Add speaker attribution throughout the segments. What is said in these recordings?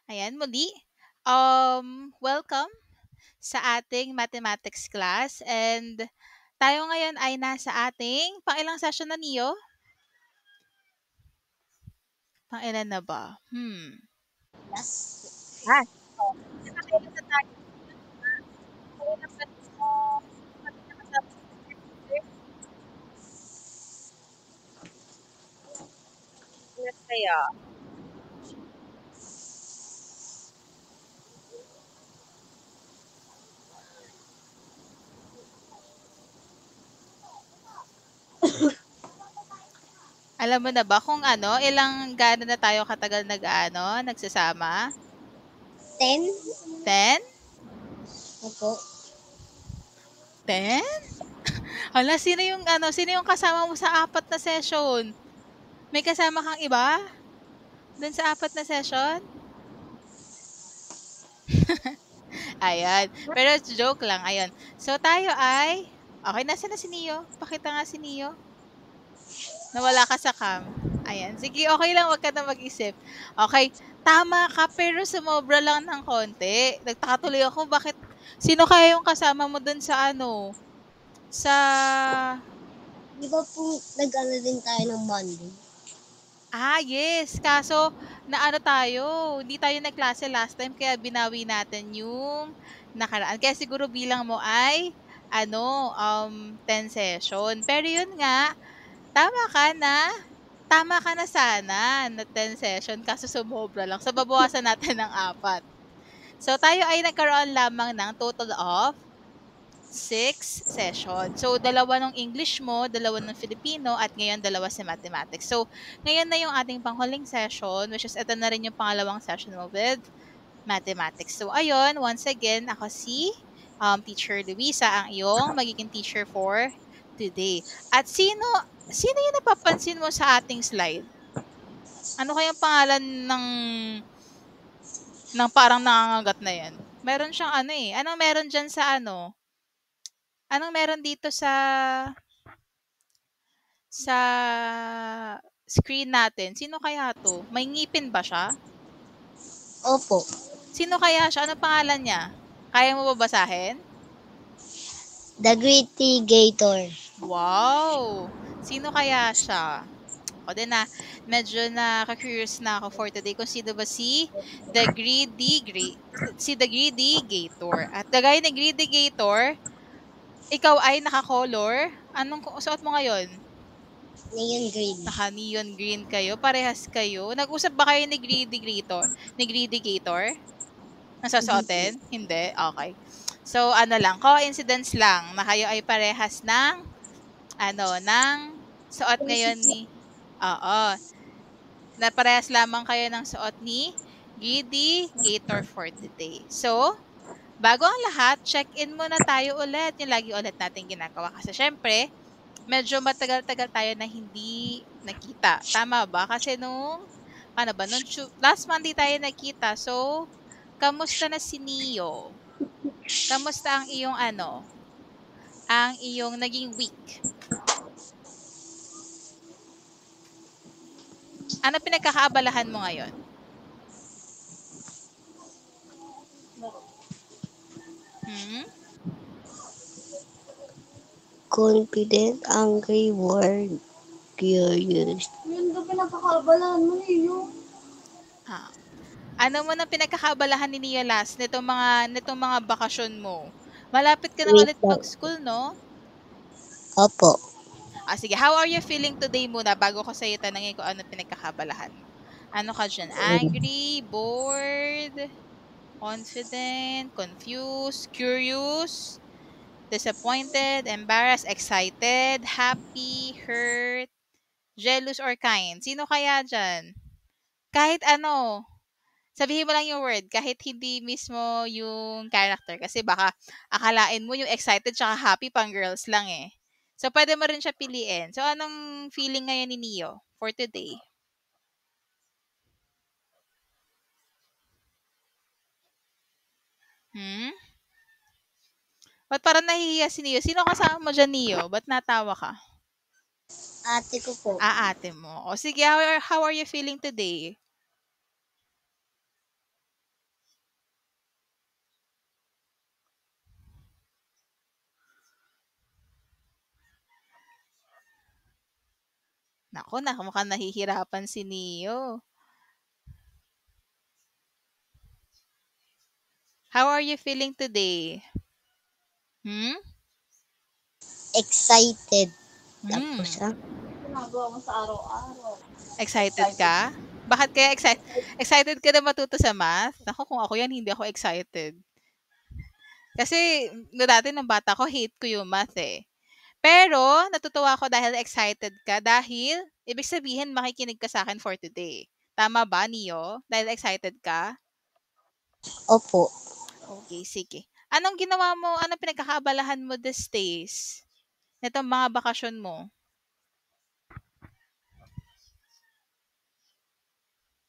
Speaker 1: Ayan, muli. Welcome sa ating mathematics class and tayo ngayon ay nasa ating pang-ilang session na Neo? Pang-ilan na ba? Ah, nakakailan na tayo? Pang-ilan ba kami nakasama sa semester? Ilan kaya? Alam mo na ba kung gaano na tayo katagal nagsasama?
Speaker 2: 10?
Speaker 1: 10?
Speaker 2: Opo.
Speaker 1: 10? Hala, sino yung kasama mo sa apat na session? May kasama kang iba? Dun sa apat na session? Ayan. Pero joke lang, ayun. So, tayo ay okay, nasaan na si Neo? Pakita nga si Neo. Nawala ka sa cam. Ayan. Sige, okay lang, wag ka na mag-isip. Okay, tama ka, pero sumobra lang ng konti. Nagtaka tuloy ako, bakit, sino kaya yung kasama mo dun sa sa,
Speaker 2: Di ba po nag-ano din tayo ng Monday?
Speaker 1: yes, kaso, hindi tayo nagklase last time, kaya binawi natin yung nakaraan. Kaya siguro bilang mo ay, 10 session. Pero yun nga, tama ka na. Tama ka na sana na 10 session kaso sumobra lang. So, babawasan natin ng 4. So, tayo ay nagkaroon lamang ng total of 6 session. So, dalawa ng English mo, dalawa ng Filipino, at ngayon dalawa sa mathematics. So, ngayon na yung ating panghuling session, which is ito na rin yung pangalawang session mo with mathematics. So, ayun, once again, ako si Teacher Luisa, ang iyong magiging teacher for today. At sino yung napapansin mo sa ating slide? Ano kayang pangalan ng parang nangangagat na yan? Meron siyang anong meron dyan sa anong meron dito sa screen natin? Sino kaya to? May ngipin ba siya?
Speaker 2: Opo.
Speaker 1: Sino kaya siya? Anong pangalan niya? Kaya mo ba basahin?
Speaker 2: The Gritty Gator.
Speaker 1: Wow! Sino kaya siya? Ako din medyo nakaka-curious na ako for today kung sino ba si The Greedy Gator. At kagaya ni Greedy Gator, ikaw ay naka-color. Anong suot mo ngayon?
Speaker 2: Neon Green.
Speaker 1: Naka-neon green kayo, parehas kayo. Nag-usap ba kayo ni Greedy Gator?
Speaker 2: Hindi po.
Speaker 1: Nasasuotin? Hindi? Okay. So, coincidence lang na kayo ay parehas ng suot ngayon ni, oo, na parehas lamang kayo ng suot ni Greedy Gator for today. So, bago ang lahat, check-in muna tayo ulit. Yung lagi ulit natin ginagawa. Kasi syempre, medyo matagal-tagal tayo na hindi nakita. Tama ba? Kasi last Monday tayo nakita. So, kamusta na si Neo? Kamusta ang iyong naging week? Ano pinagkakaabalahan mo ngayon? Hmm?
Speaker 2: Confident, angry, bored, curious. Yun daw pinagkakaabalahan mo niyo.
Speaker 1: Ah, ano mo na pinagkakaabalahan ni Neo last nitong mga bakasyon mo? Malapit ka na
Speaker 2: Wait
Speaker 1: ulit
Speaker 2: lang.
Speaker 1: mag-school, no?
Speaker 2: Opo.
Speaker 1: Sige, how are you feeling today muna bago ko sa'yo tanongin kung ano pinagkakabalahan mo? Ano ka dyan? Angry, bored, confident, confused, curious, disappointed, embarrassed, excited, happy, hurt, jealous, or kind? Sino kaya dyan? Kahit ano, sabihin mo lang yung word, kahit hindi mismo yung character. Kasi baka akalain mo yung excited tsaka happy pang girls lang eh. So, pwede mo rin siya piliin. So, anong feeling ngayon ni Neo for today? Hmm? Ba't parang nahihiya si Neo? Sino kasama mo dyan, Neo? Ba't natawa ka?
Speaker 2: Ate ko po.
Speaker 1: Ah, ate mo. O sige, how are you feeling today? Naku, mukhang nahihirapan si Neo. How are you feeling today?
Speaker 2: Excited.
Speaker 1: Hmm.
Speaker 2: Tapos, ha?
Speaker 1: Excited ka? Bakit kaya excited ka na matuto sa math? Naku, kung ako yan, hindi ako excited. Kasi, dati nung bata ko, hate ko yung math eh. Pero, natutuwa ako dahil excited ka. Dahil, ibig sabihin, makikinig ka sa akin for today. Tama ba, Neo? Dahil excited ka?
Speaker 2: Opo.
Speaker 1: Okay, sige. Anong ginawa mo? Anong pinagkakaabalahan mo these days? Netong mga bakasyon mo?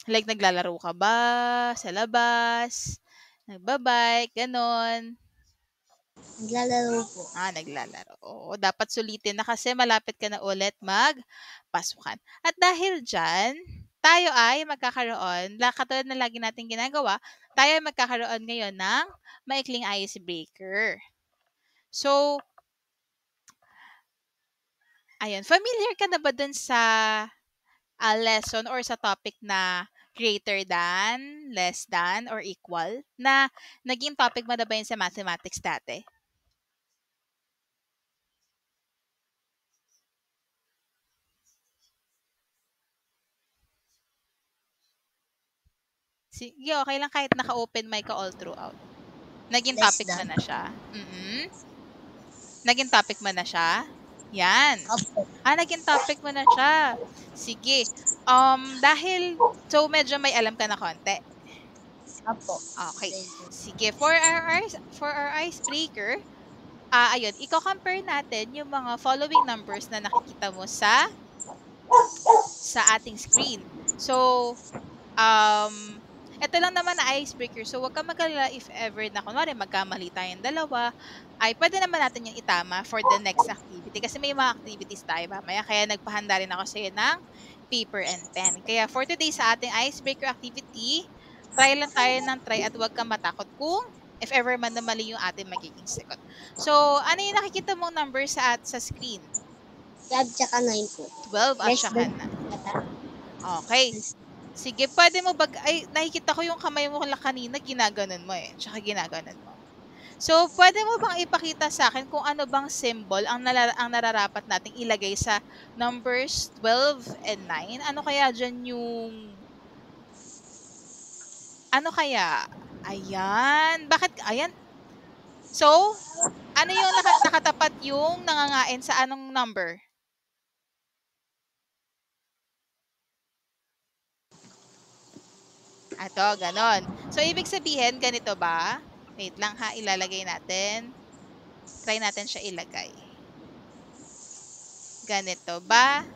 Speaker 1: Like, naglalaro ka ba? Sa labas? Nagbabike? Ganon?
Speaker 2: Naglalaro po.
Speaker 1: Naglalaro. Oo, dapat sulitin na kasi malapit ka na ulit magpasukan. At dahil dyan, tayo ay magkakaroon, katulad na lagi natin ginagawa, tayo ay magkakaroon ngayon ng maikling icebreaker. So, ayun, familiar ka na ba dun sa lesson or sa topic na greater than, less than, or equal? Na naging topic mo na ba yun sa mathematics dati? Sige, okay lang kahit naka-open mic ka all throughout. Naging
Speaker 2: Less
Speaker 1: topic mo
Speaker 2: than.
Speaker 1: na siya? Naging topic mo na siya? Yan.
Speaker 2: Opo.
Speaker 1: Naging topic mo na siya. Sige. Dahil, so medyo may alam ka na konti.
Speaker 2: Opo.
Speaker 1: Okay. Sige, for our icebreaker, ayun, i-compare natin yung mga following numbers na nakikita mo sa ating screen. So, eto lang naman na icebreaker. So, wag kang mag-alala if ever na kunwari magkamali tayong dalawa, ay pwede naman natin yung itama for the next activity. Kasi may mga activities tayo mamaya. Kaya nagpahanda rin ako sa'yo ng paper and pen. Kaya for today sa ating icebreaker activity, try lang tayo ng try at wag kang matakot kung if ever man na mali yung ating magiging sagot. So, ano yung nakikita mong number sa screen?
Speaker 2: 12 tsaka 9 po.
Speaker 1: 12 at
Speaker 2: Less
Speaker 1: saka
Speaker 2: than.
Speaker 1: 9. Okay. Sige, pwede mo ay nakikita ko yung kamay mo kanina, ginaganon mo eh. Tsaka ginaganon mo. So, pwede mo bang ipakita sa akin kung ano bang symbol ang nararapat nating ilagay sa numbers 12 and 9? Ano kaya dyan yung... Ano kaya? Ayan. Bakit? Ayan. So, ano yung nakatapat yung nangangain sa anong number? Ato, ganon. So, ibig sabihin, ganito ba? Wait lang ha, ilalagay natin. Try natin siya ilagay. Ganito ba?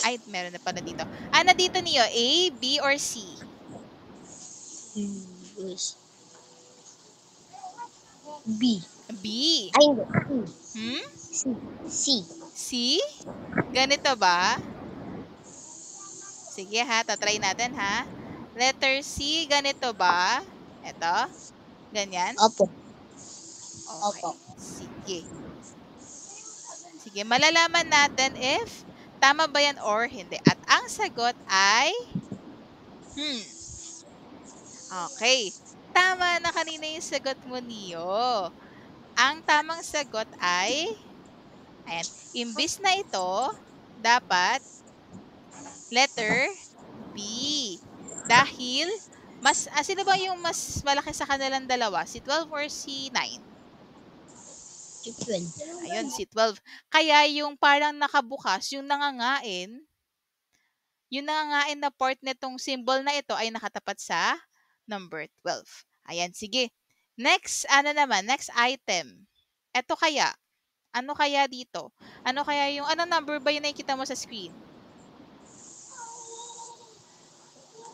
Speaker 1: Ay, meron na pala dito. Dito niyo, A, B, or C?
Speaker 2: B.
Speaker 1: B.
Speaker 2: Ay, hindi. C. C.
Speaker 1: C? Ganito ba? Sige ha, tatry natin ha. Letter C, ganito ba? Ito? Ganyan?
Speaker 2: Opo.
Speaker 1: Okay.
Speaker 2: Opo.
Speaker 1: Sige. Sige, malalaman natin if tama ba yan or hindi. At ang sagot ay... Okay. Tama na kanina yung sagot mo, Neo. Ang tamang sagot ay... Ayan. Imbis na ito, dapat letter B. Dahil, sino ba yung mas malaki sa kanilang dalawa? Si 12 or si 9?
Speaker 2: Si 12.
Speaker 1: Ayun, si 12. Kaya yung parang nakabukas, yung nangangain na part nitong symbol na ito ay nakatapat sa number 12. Ayan, sige. Next item. Ito kaya. Ano kaya dito? Ano number ba yung nakikita mo sa screen?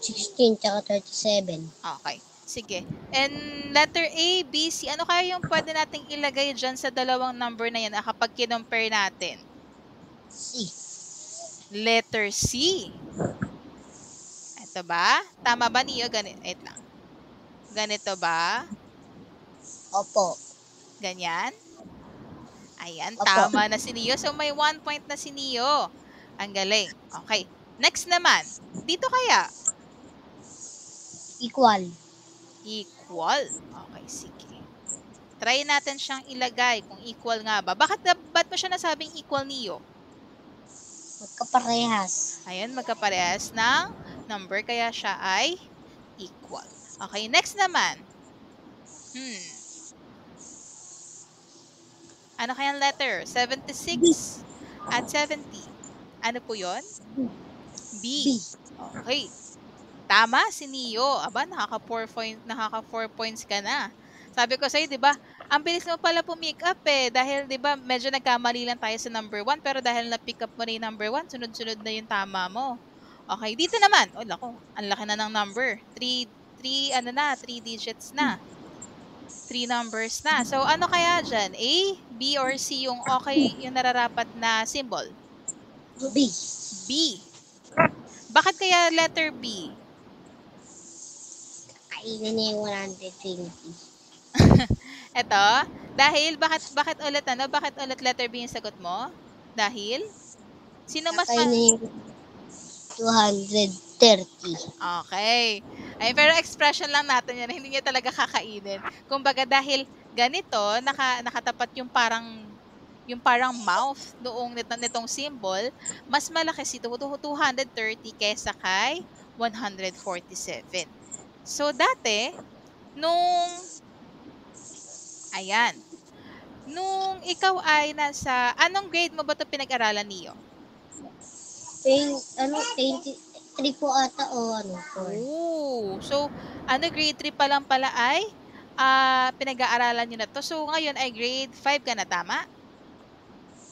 Speaker 2: 16 tsaka 37.
Speaker 1: Okay. Sige. And letter A, B, C, ano kaya yung pwede nating ilagay dyan sa dalawang number na yan kapag kinompare natin?
Speaker 2: C.
Speaker 1: Letter C. Ito ba? Tama ba niyo? Wait lang. Ganito ba?
Speaker 2: Opo.
Speaker 1: Ganyan? Ayan,
Speaker 2: Opo.
Speaker 1: tama na si Neo. So, may 1 point na si Neo. Ang galing. Okay. Next naman. Dito kaya?
Speaker 2: Equal.
Speaker 1: Equal. Okay, sige. Try natin siyang ilagay kung equal nga ba. Ba't mo siya nasabing equal, Neo?
Speaker 2: Magkaparehas.
Speaker 1: Ayan, magkaparehas ng number kaya siya ay equal. Okay, next naman. Ano kayang letter? 76 at 70. Ano po yon? B.
Speaker 2: B.
Speaker 1: Okay. Tama si Neo. Aba, nakaka 4 points ka na. Sabi ko sa'yo, di ba, ang bilis mo pala pumick up eh. Dahil, di ba, medyo nagkamali lang tayo sa number 1. Pero dahil na-pick up mo na yung number 1, sunod-sunod na yung tama mo. Okay, dito naman. Oh, lako, ang laki na ng number. 3 digits na. 3 numbers na. So, ano kaya dyan? A, B, or C yung okay, yung nararapat na symbol?
Speaker 2: B.
Speaker 1: B. Bakit kaya letter B?
Speaker 2: Kainin niya yung 120.
Speaker 1: Eto, dahil, bakit ulit letter B yung sagot mo? Dahil? Sino mas
Speaker 2: Kainin yung 230.
Speaker 1: Okay. Ay, pero expression lang natin yan. Hindi niya talaga kakainin. Kumbaga, dahil ganito, nakatapat yung parang mouth nitong symbol, mas malaki si 230 kesa kay 147. So, dati, ayan, nung ikaw ay anong grade mo ba ito pinag-aralan, Neo?
Speaker 2: 23 po ata o 4.
Speaker 1: Oh, so, grade 3 pa lang pala ay pinag-aaralan nyo na to. So, ngayon ay grade 5 ka na, tama?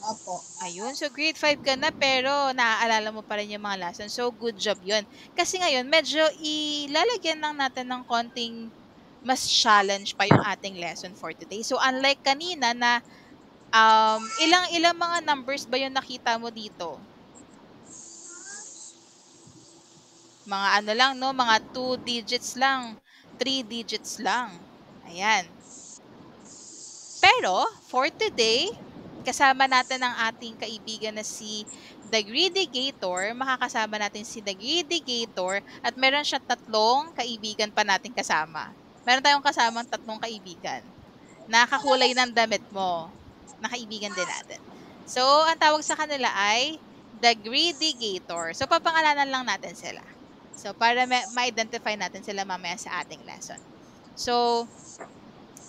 Speaker 2: Opo.
Speaker 1: Ayun, so grade 5 ka na pero naaalala mo pa rin yung mga lessons. So, good job yun. Kasi ngayon, medyo ilalagyan lang natin ng konting mas challenge pa yung ating lesson for today. So, unlike kanina na ilang mga numbers ba yung nakita mo dito? Mga ano lang, no? Mga 2 digits lang. 3 digits lang. Ayan. Pero, for today, kasama natin ang ating kaibigan na si The Greedy Gator. Makakasama natin si The Greedy Gator at meron siya 3 kaibigan pa nating kasama. Meron tayong kasamang 3 kaibigan. Nakakulay ng damit mo. Nakaibigan din natin. So, ang tawag sa kanila ay The Greedy Gator. So, papangalanan lang natin sila. So, para ma-identify natin sila mamaya sa ating lesson. So,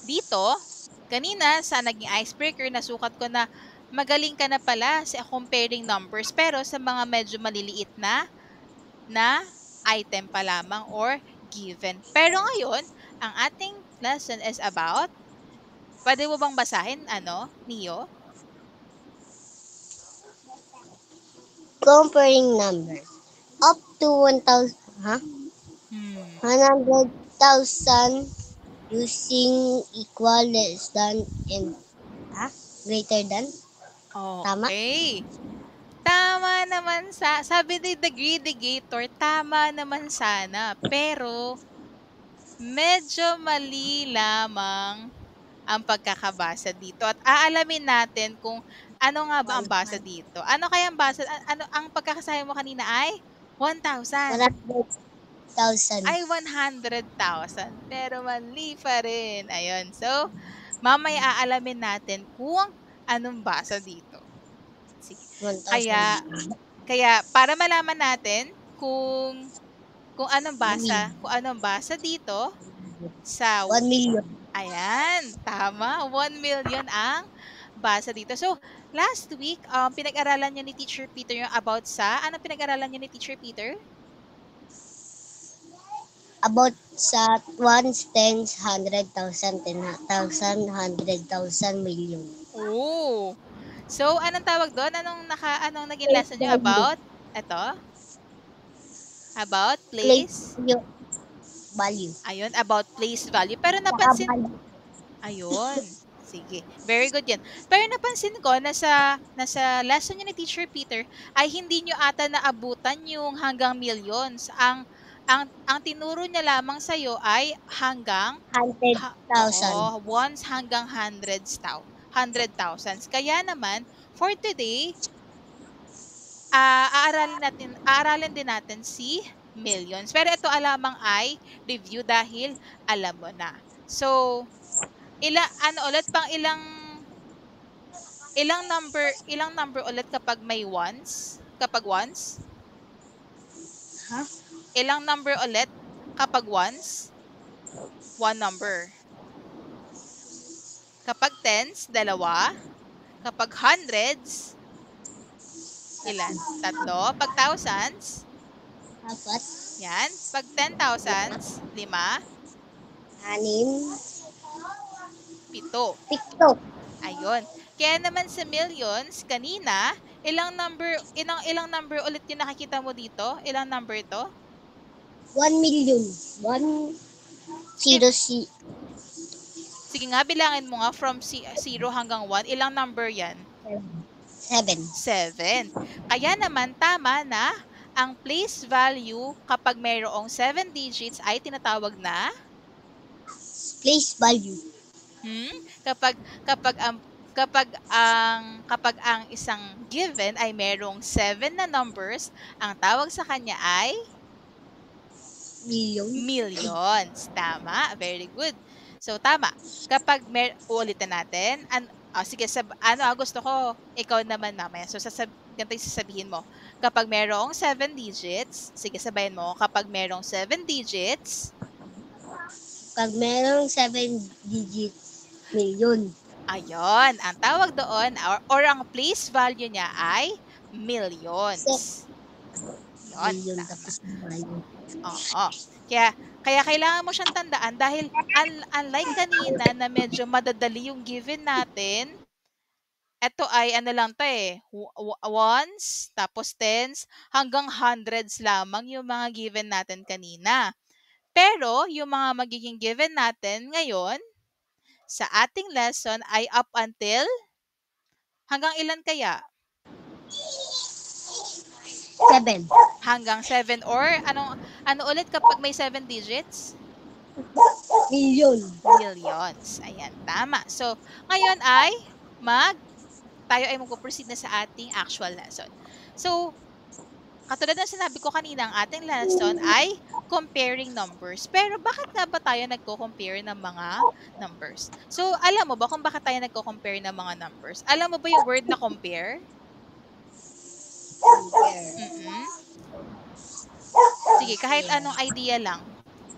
Speaker 1: dito, kanina sa naging icebreaker, nasukat ko na magaling ka na pala sa comparing numbers pero sa mga medyo maliliit na item pa lamang or given. Pero ngayon, ang ating lesson is about, pwede mo bang basahin, Neo?
Speaker 2: Comparing numbers. Up to 1,000, 100,000 using equal, less than, and greater than. Tama?
Speaker 1: Okay. Tama naman sabi ni The Greedy Gator, tama naman sana. Pero, medyo mali lamang ang pagkakabasa dito. At aalamin natin kung ano nga ba ang basa dito. Ano kaya ang basa? Ano ang pagkakasabi mo kanina ay 1,000.
Speaker 2: 100,000.
Speaker 1: Ay 100,000. Pero mali pa rin. Ayun. So, mamaya aalamin natin kung anong basa dito. Sige.
Speaker 2: 1,000.
Speaker 1: Kaya para malaman natin kung anong basa dito sa
Speaker 2: 1 million.
Speaker 1: Ayan, tama. 1 million ang basa dito. So, last week, pinag-aralan niyo ni Teacher Peter yung about ano pinag-aralan niyo ni Teacher Peter?
Speaker 2: About sa 1, 10, 100,000, 10,000, 100,000, million.
Speaker 1: Oh. So, anong tawag doon? Anong naging lesson niyo about? Ito? About place?
Speaker 2: Value.
Speaker 1: Ayun, about place value. Pero napansin... Ayun. Sige. Very good yan. Pero napansin ko na nasa lesson niyo ni Teacher Peter ay hindi niyo ata naabutan yung hanggang millions. Ang ang tinuro niya lamang sa'yo ay hanggang
Speaker 2: 100,000.
Speaker 1: ones hanggang hundred thousands. Kaya naman, for today, aaralin din natin si millions. Pero ito alamang ay review dahil alam mo na. So, ilang number ulit kapag may ones? Kapag ones?
Speaker 2: Ha?
Speaker 1: Ilang number ulit kapag ones? One number. Kapag tens, dalawa. Kapag hundreds, ilan? Tatlo. Pag thousands,
Speaker 2: 4,
Speaker 1: yan. Pag 10,000s, 5,
Speaker 2: 6,
Speaker 1: 7.
Speaker 2: 7.
Speaker 1: Ayun. Kaya naman sa millions, kanina, ilang number ulit yung nakikita mo dito? Ilang number ito?
Speaker 2: 1 million. 1,
Speaker 1: Sige,
Speaker 2: 0,
Speaker 1: sige nga, bilangin mo nga from 0 hanggang 1. Ilang number yan?
Speaker 2: 7.
Speaker 1: 7. Kaya naman, tama na, ang place value kapag mayroong 7 digits ay tinatawag na
Speaker 2: Place value.
Speaker 1: kapag kapag ang kapag ang isang given ay mayroong 7 na numbers, ang tawag sa kanya ay
Speaker 2: Million.
Speaker 1: millions. Tama, very good. So tama. Kapag ulitin natin, sige, gusto ko ikaw naman mamaya. So ganito yung sasabihin mo. Kapag mayroong 7 digits, sige, sabayan mo. Kapag mayroong 7 digits,
Speaker 2: Pag merong 7 digits, million.
Speaker 1: ayun, ang tawag doon or ang place value niya ay millions. Yun,
Speaker 2: Million
Speaker 1: tama.
Speaker 2: tapos value.
Speaker 1: Oo. Kaya kailangan mo siyang tandaan dahil unlike kanina na medyo madadali yung given natin, eto ay ano lang to ones, tapos tens, hanggang hundreds lamang yung mga given natin kanina. Pero yung mga magiging given natin ngayon sa ating lesson ay up until hanggang ilan kaya?
Speaker 2: 7.
Speaker 1: Hanggang 7 or ano ulit kapag may 7 digits?
Speaker 2: Million.
Speaker 1: Millions. Ayan, tama. So, ngayon ay tayo ay magpo-proceed na sa ating actual lesson. So, katulad ng sinabi ko kanina, ang ating lesson ay comparing numbers. Pero bakit nga ba tayo nagko-compare ng mga numbers? So, alam mo ba kung bakit tayo nagko-compare ng mga numbers? Alam mo ba yung word na compare? Mm-mm. Sige, kahit anong idea lang.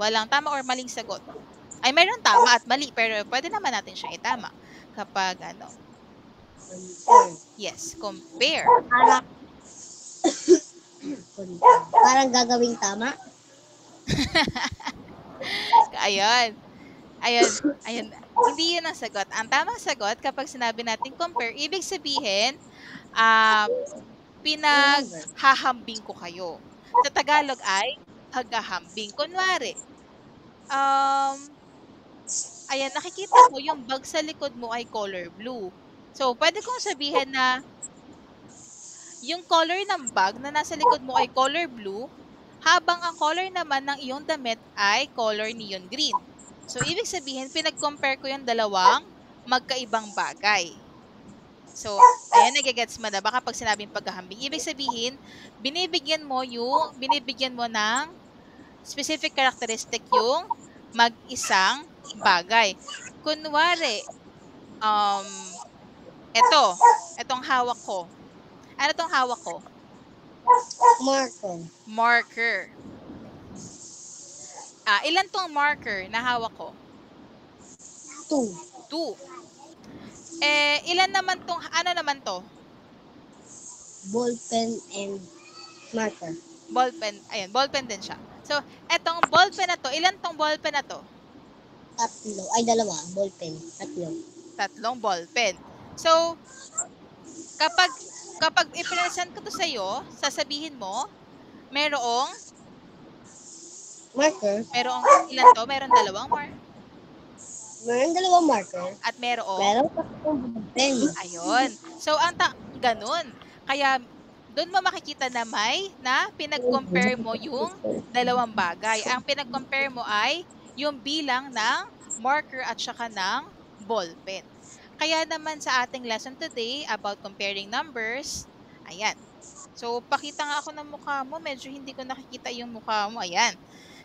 Speaker 1: Walang tama or maling sagot. Ay, mayroon tama at mali, pero pwede naman natin siyang itama. Kapag yes, compare.
Speaker 2: Parang gagawing tama.
Speaker 1: Ayun. Ayun. Hindi yun ang sagot. Ang tamang sagot, kapag sinabi natin compare, ibig sabihin, pinaghahambing ko kayo. Sa Tagalog ay paghahambing. Kunwari, ayan, nakikita ko yung bag sa likod mo ay color blue. So, pwede kong sabihin na yung color ng bag na nasa likod mo ay color blue, habang ang color naman ng iyong damit ay color neon green. So, ibig sabihin, pinag-compare ko yung dalawang magkaibang bagay. So, ayan, nagigets mo na ba kapag sinabing paghahambing? Ibig sabihin, binibigyan mo ng specific characteristic yung mag-isang bagay. Kunwari, etong hawak ko. Ano tong hawak ko? Marker. Ilan tong marker na hawak ko? 2. Ilan naman tong, ano naman to?
Speaker 2: Ballpen and marker.
Speaker 1: Ballpen. Ayan, ballpen din siya. So, etong ballpen na to, ilan tong ballpen na to?
Speaker 2: 3. Ay, 2. Ballpen.
Speaker 1: 3 ballpen. So, kapag i-present ko to sa'yo, sasabihin mo, merong
Speaker 2: marker.
Speaker 1: Merong ilan to? Meron 2
Speaker 2: Meron 2 marker.
Speaker 1: At merong?
Speaker 2: Meron 3 ballpen.
Speaker 1: Ayun. So, ganun. Kaya, doon mo makikita na pinag-compare mo yung dalawang bagay. Ang pinag-compare mo ay yung bilang ng marker at saka ng ballpen. Kaya naman sa ating lesson today about comparing numbers, ayan. So, pakita nga ako ng mukha mo. Medyo hindi ko nakikita yung mukha mo. Ayan.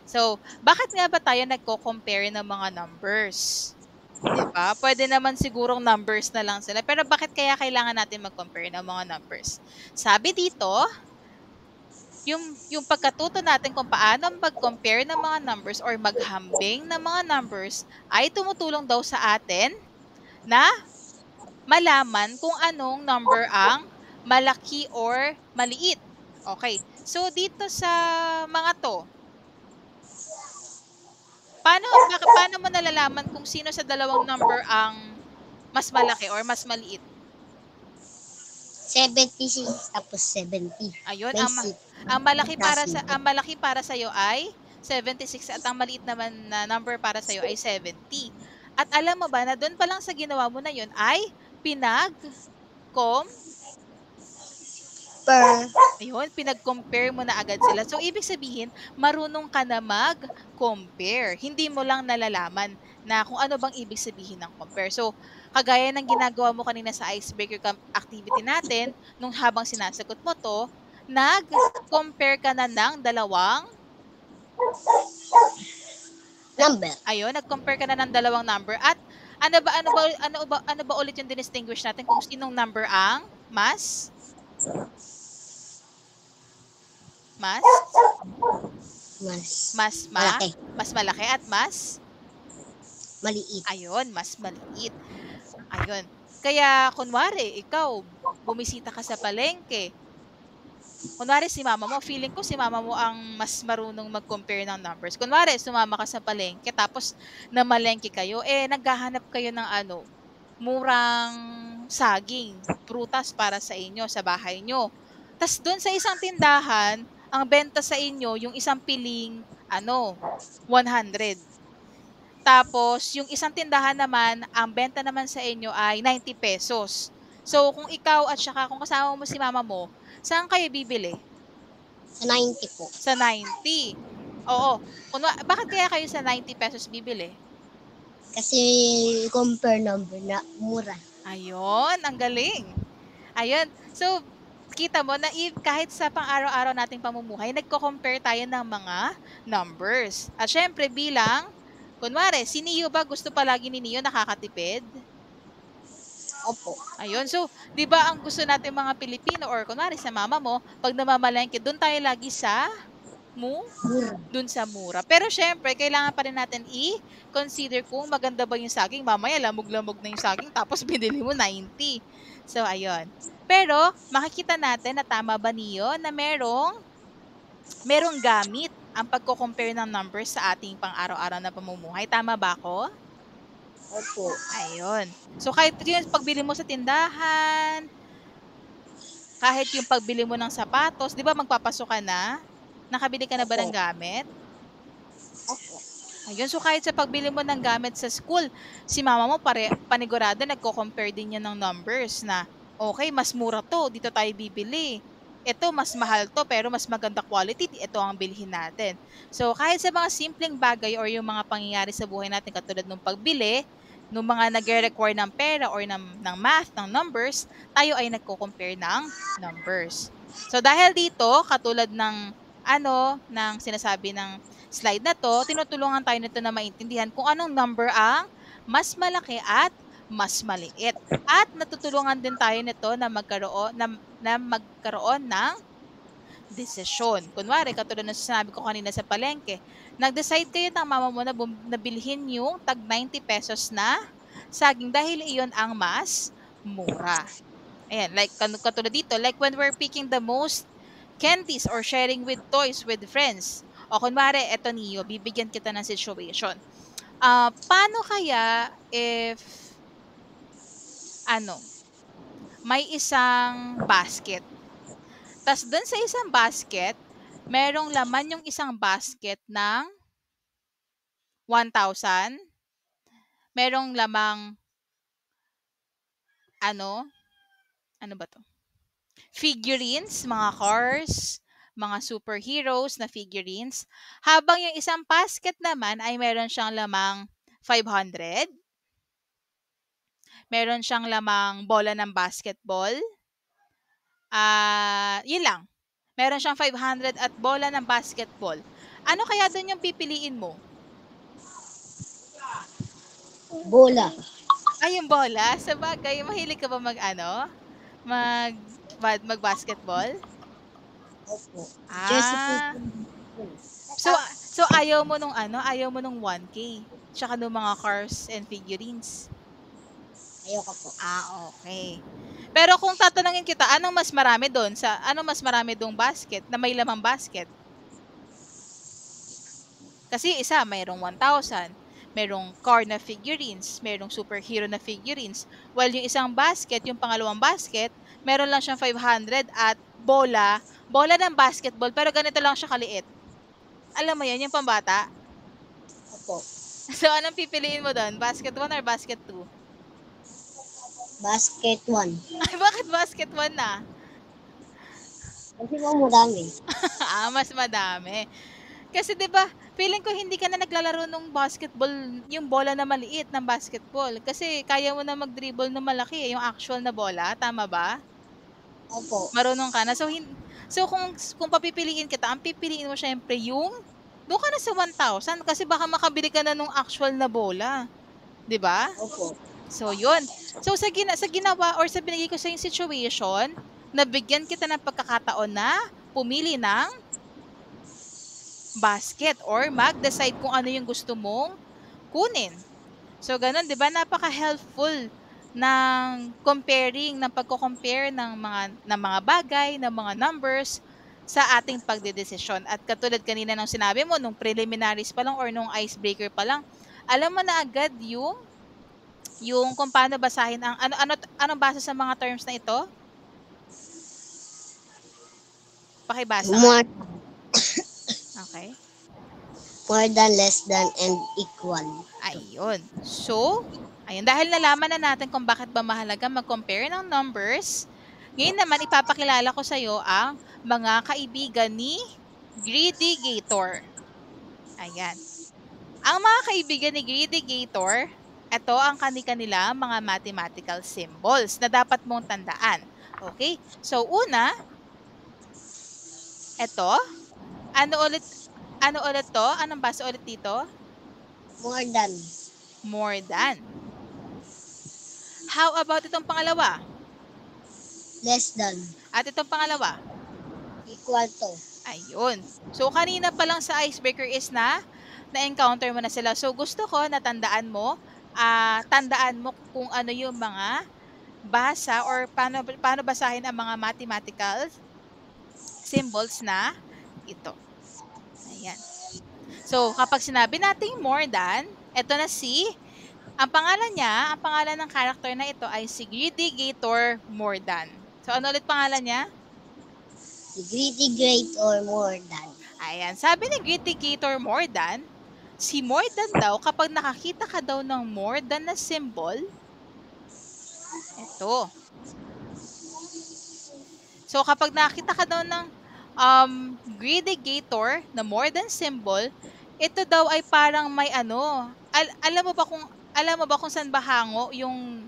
Speaker 1: So, bakit nga ba tayo nagko-compare ng mga numbers? 'Di ba? Pwede naman sigurong numbers na lang sila. Pero bakit kaya kailangan natin mag-compare ng mga numbers? Sabi dito, yung pagkatuto natin kung paano mag-compare ng mga numbers or maghambing ng mga numbers ay tumutulong daw sa atin na malaman kung anong number ang malaki or maliit. Okay. So dito sa mga 'to, paano mo nalalaman kung sino sa dalawang number ang mas malaki or mas maliit?
Speaker 2: 76 tapos 70.
Speaker 1: Ayun,
Speaker 2: May 6.
Speaker 1: ang malaki para sa ay 76 at ang maliit naman na number para sa ay 70. At alam mo ba na doon pa lang sa ginawa mo na 'yon ay pinag-com
Speaker 2: Per.
Speaker 1: ayun, pinag-compare mo na agad sila. So, ibig sabihin, marunong ka na mag-compare. Hindi mo lang nalalaman na kung ano bang ibig sabihin ng compare. So, kagaya ng ginagawa mo kanina sa icebreaker activity natin, nung habang sinasagot mo to, nag-compare ka na ng dalawang, nag,
Speaker 2: Number.
Speaker 1: nag-compare ka na ng dalawang number. At ano ba ulit yung dinistinguish natin kung sinong number ang mas,
Speaker 2: Mas
Speaker 1: mas
Speaker 2: malaki.
Speaker 1: mas malaki at
Speaker 2: Maliit.
Speaker 1: mas maliit. Ayun. Kaya kunwari ikaw bumisita ka sa palengke. Kunwari si mama mo, feeling ko si mama mo ang mas marunong mag-compare ng numbers. Kunwari sumama ka sa palengke tapos namalengke kayo, naghahanap kayo ng murang saging, prutas para sa inyo sa bahay nyo. Tas doon sa isang tindahan, ang benta sa inyo yung isang piling 100. Tapos, yung isang tindahan naman, ang benta naman sa inyo ay 90 pesos. So, kung ikaw at saka kung kasama mo si mama mo, saan kayo bibili?
Speaker 2: Sa 90 po.
Speaker 1: Sa 90. Oo. Bakit kaya kayo sa 90 pesos bibili?
Speaker 2: Kasi compare number na mura.
Speaker 1: Ayun, ang galing. Ayun. So, kita mo na kahit sa pang-araw-araw nating pamumuhay, nagko-compare tayo ng mga numbers. At syempre, kunwari, si Neo ba gusto palagi ni Neo nakakatipid?
Speaker 2: Opo.
Speaker 1: Ayun. So, 'di ba ang gusto natin mga Pilipino or kunwari sa mama mo, pag namamalengke, doon tayo lagi sa mu
Speaker 2: Mura.
Speaker 1: dun sa mura. Pero syempre, kailangan pa rin natin i-consider kung maganda ba yung saging. Mamaya, lamog-lamog na yung saging tapos binili mo 90. So, ayun. Pero, makikita natin na tama ba niyo na merong gamit ang pagko-compare ng numbers sa ating pang-araw-araw na pamumuhay. Tama ba ako?
Speaker 2: Opo.
Speaker 1: Ayun. So, kahit yung pagbili mo sa tindahan, kahit yung pagbili mo ng sapatos, 'di ba magpapasok ka na? Nakabili ka na ba ng
Speaker 2: Opo.
Speaker 1: gamit?
Speaker 2: Opo.
Speaker 1: Ayun, so kahit sa pagbili mo ng gamit sa school, si mama mo panigurado nagko-compare din yan ng numbers na, okay, mas mura to, dito tayo bibili. Ito, mas mahal to, pero mas maganda quality, ito ang bilhin natin. So, kahit sa mga simpleng bagay or yung mga pangyayari sa buhay natin, katulad ng pagbili, ng mga nagre-require ng pera or ng math, ng numbers, tayo ay nagko-compare ng numbers. So, dahil dito, katulad ng sinasabi ng slide na 'to, tinutulungan tayo nito na maintindihan kung anong number ang mas malaki at mas maliit. At natutulungan din tayo nito na magkaroon ng desisyon. Kunwari, katulad ng sinabi ko kanina sa palengke, nag-decide kayo ng mama mo na bilhin yung tag 90 pesos na saging dahil iyon ang mas mura. Ayan, like katulad dito, like when we're picking the most candies or sharing with toys with friends. O kunwari, eto Neo, bibigyan kita ng situation. Paano kaya if, ano, may isang basket. Tas dun sa isang basket, merong laman yung isang basket ng 1,000. Merong lamang, ano, ano ba to? figurines, mga cars, mga superheroes na figurines. Habang yung isang basket naman ay meron siyang lamang 500. Meron siyang lamang bola ng basketball. Yun lang. Meron siyang 500 at bola ng basketball. Ano kaya doon yung pipiliin mo?
Speaker 2: Bola.
Speaker 1: Ay, yung bola? Sabagay, mahilig ka ba mag mag-basketball?
Speaker 2: Opo. Jersey po.
Speaker 1: Ah, so ayaw mo nung 1K. Tsaka nung mga cars and figurines.
Speaker 2: Ayoko po.
Speaker 1: Okay. Pero kung tatanungin kita, anong mas marami dong basket na may lamang basket? Kasi isa, mayroong 1,000, mayroong car na figurines, mayroong superhero na figurines. While yung isang basket, yung pangalawang basket, meron lang siyang 500 at bola ng basketball, pero ganito lang siya kaliit. Alam mo yan, yung pambata.
Speaker 2: Opo.
Speaker 1: So, anong pipiliin mo doon? Basket 1 or basket 2?
Speaker 2: Basket 1.
Speaker 1: Ay, bakit basket 1 na?
Speaker 2: Kasi po marami.
Speaker 1: Mas madami. Kasi 'di ba, feeling ko hindi ka na naglalaro nung basketball, yung bola na maliit ng basketball. Kasi kaya mo na mag-dribble ng malaki, yung actual na bola, tama ba?
Speaker 2: Opo.
Speaker 1: Marunong ka na. So kung papipiliin kita, ang pipiliin mo syempre yung doon ka na sa 1,000 kasi baka makabili ka na nung actual na bola, 'di ba?
Speaker 2: Opo.
Speaker 1: So, yun. So, sa ginawa or sa binigay ko sa yung situation, nabigyan kita ng pagkakataon na pumili ng basket or mag-decide kung ano yung gusto mong kunin. So, ganun, di ba? Napaka-helpful ng pagko-compare ng mga bagay, ng mga numbers sa ating pagdedesisyon. At katulad kanina ng sinabi mo, nung preliminaries pa lang or nung icebreaker pa lang, alam mo na agad yung kung paano basahin anong basa sa mga terms na ito? Pakibasa nga.
Speaker 2: More,
Speaker 1: Okay.
Speaker 2: more than, less than, and equal.
Speaker 1: Ayun. So, ayun, dahil nalaman na natin kung bakit ba mahalaga mag-compare ng numbers, ngayon naman ipapakilala ko sa iyo ang mga kaibigan ni Greedy Gator. Ayan. Ang mga kaibigan ni Greedy Gator, ito ang kani-kanila mga mathematical symbols na dapat mong tandaan. Okay? So, una, ito, ano ulit to? Anong basa ulit dito?
Speaker 2: More than.
Speaker 1: More than. How about itong pangalawa?
Speaker 2: Less than.
Speaker 1: At itong pangalawa?
Speaker 2: Equal to.
Speaker 1: Ayun. So, kanina pa lang sa icebreaker is na-encounter mo na sila. So, gusto ko na tandaan mo kung ano yung mga basa or paano basahin ang mga mathematical symbols na ito. Ayan. So, kapag sinabi natin more than, ito na ang pangalan ng character na ito ay si Greedy Gator More Than. So, ano ulit pangalan niya?
Speaker 2: The Greedy Great or more than.
Speaker 1: Ayan. Sabi ni Greedy Gator More Than, si more than daw, kapag nakakita ka daw ng more than na symbol, ito. So, kapag nakakita ka daw ng Greedy Gator na more than symbol, ito daw ay parang may alam mo ba kung saan ba hango yung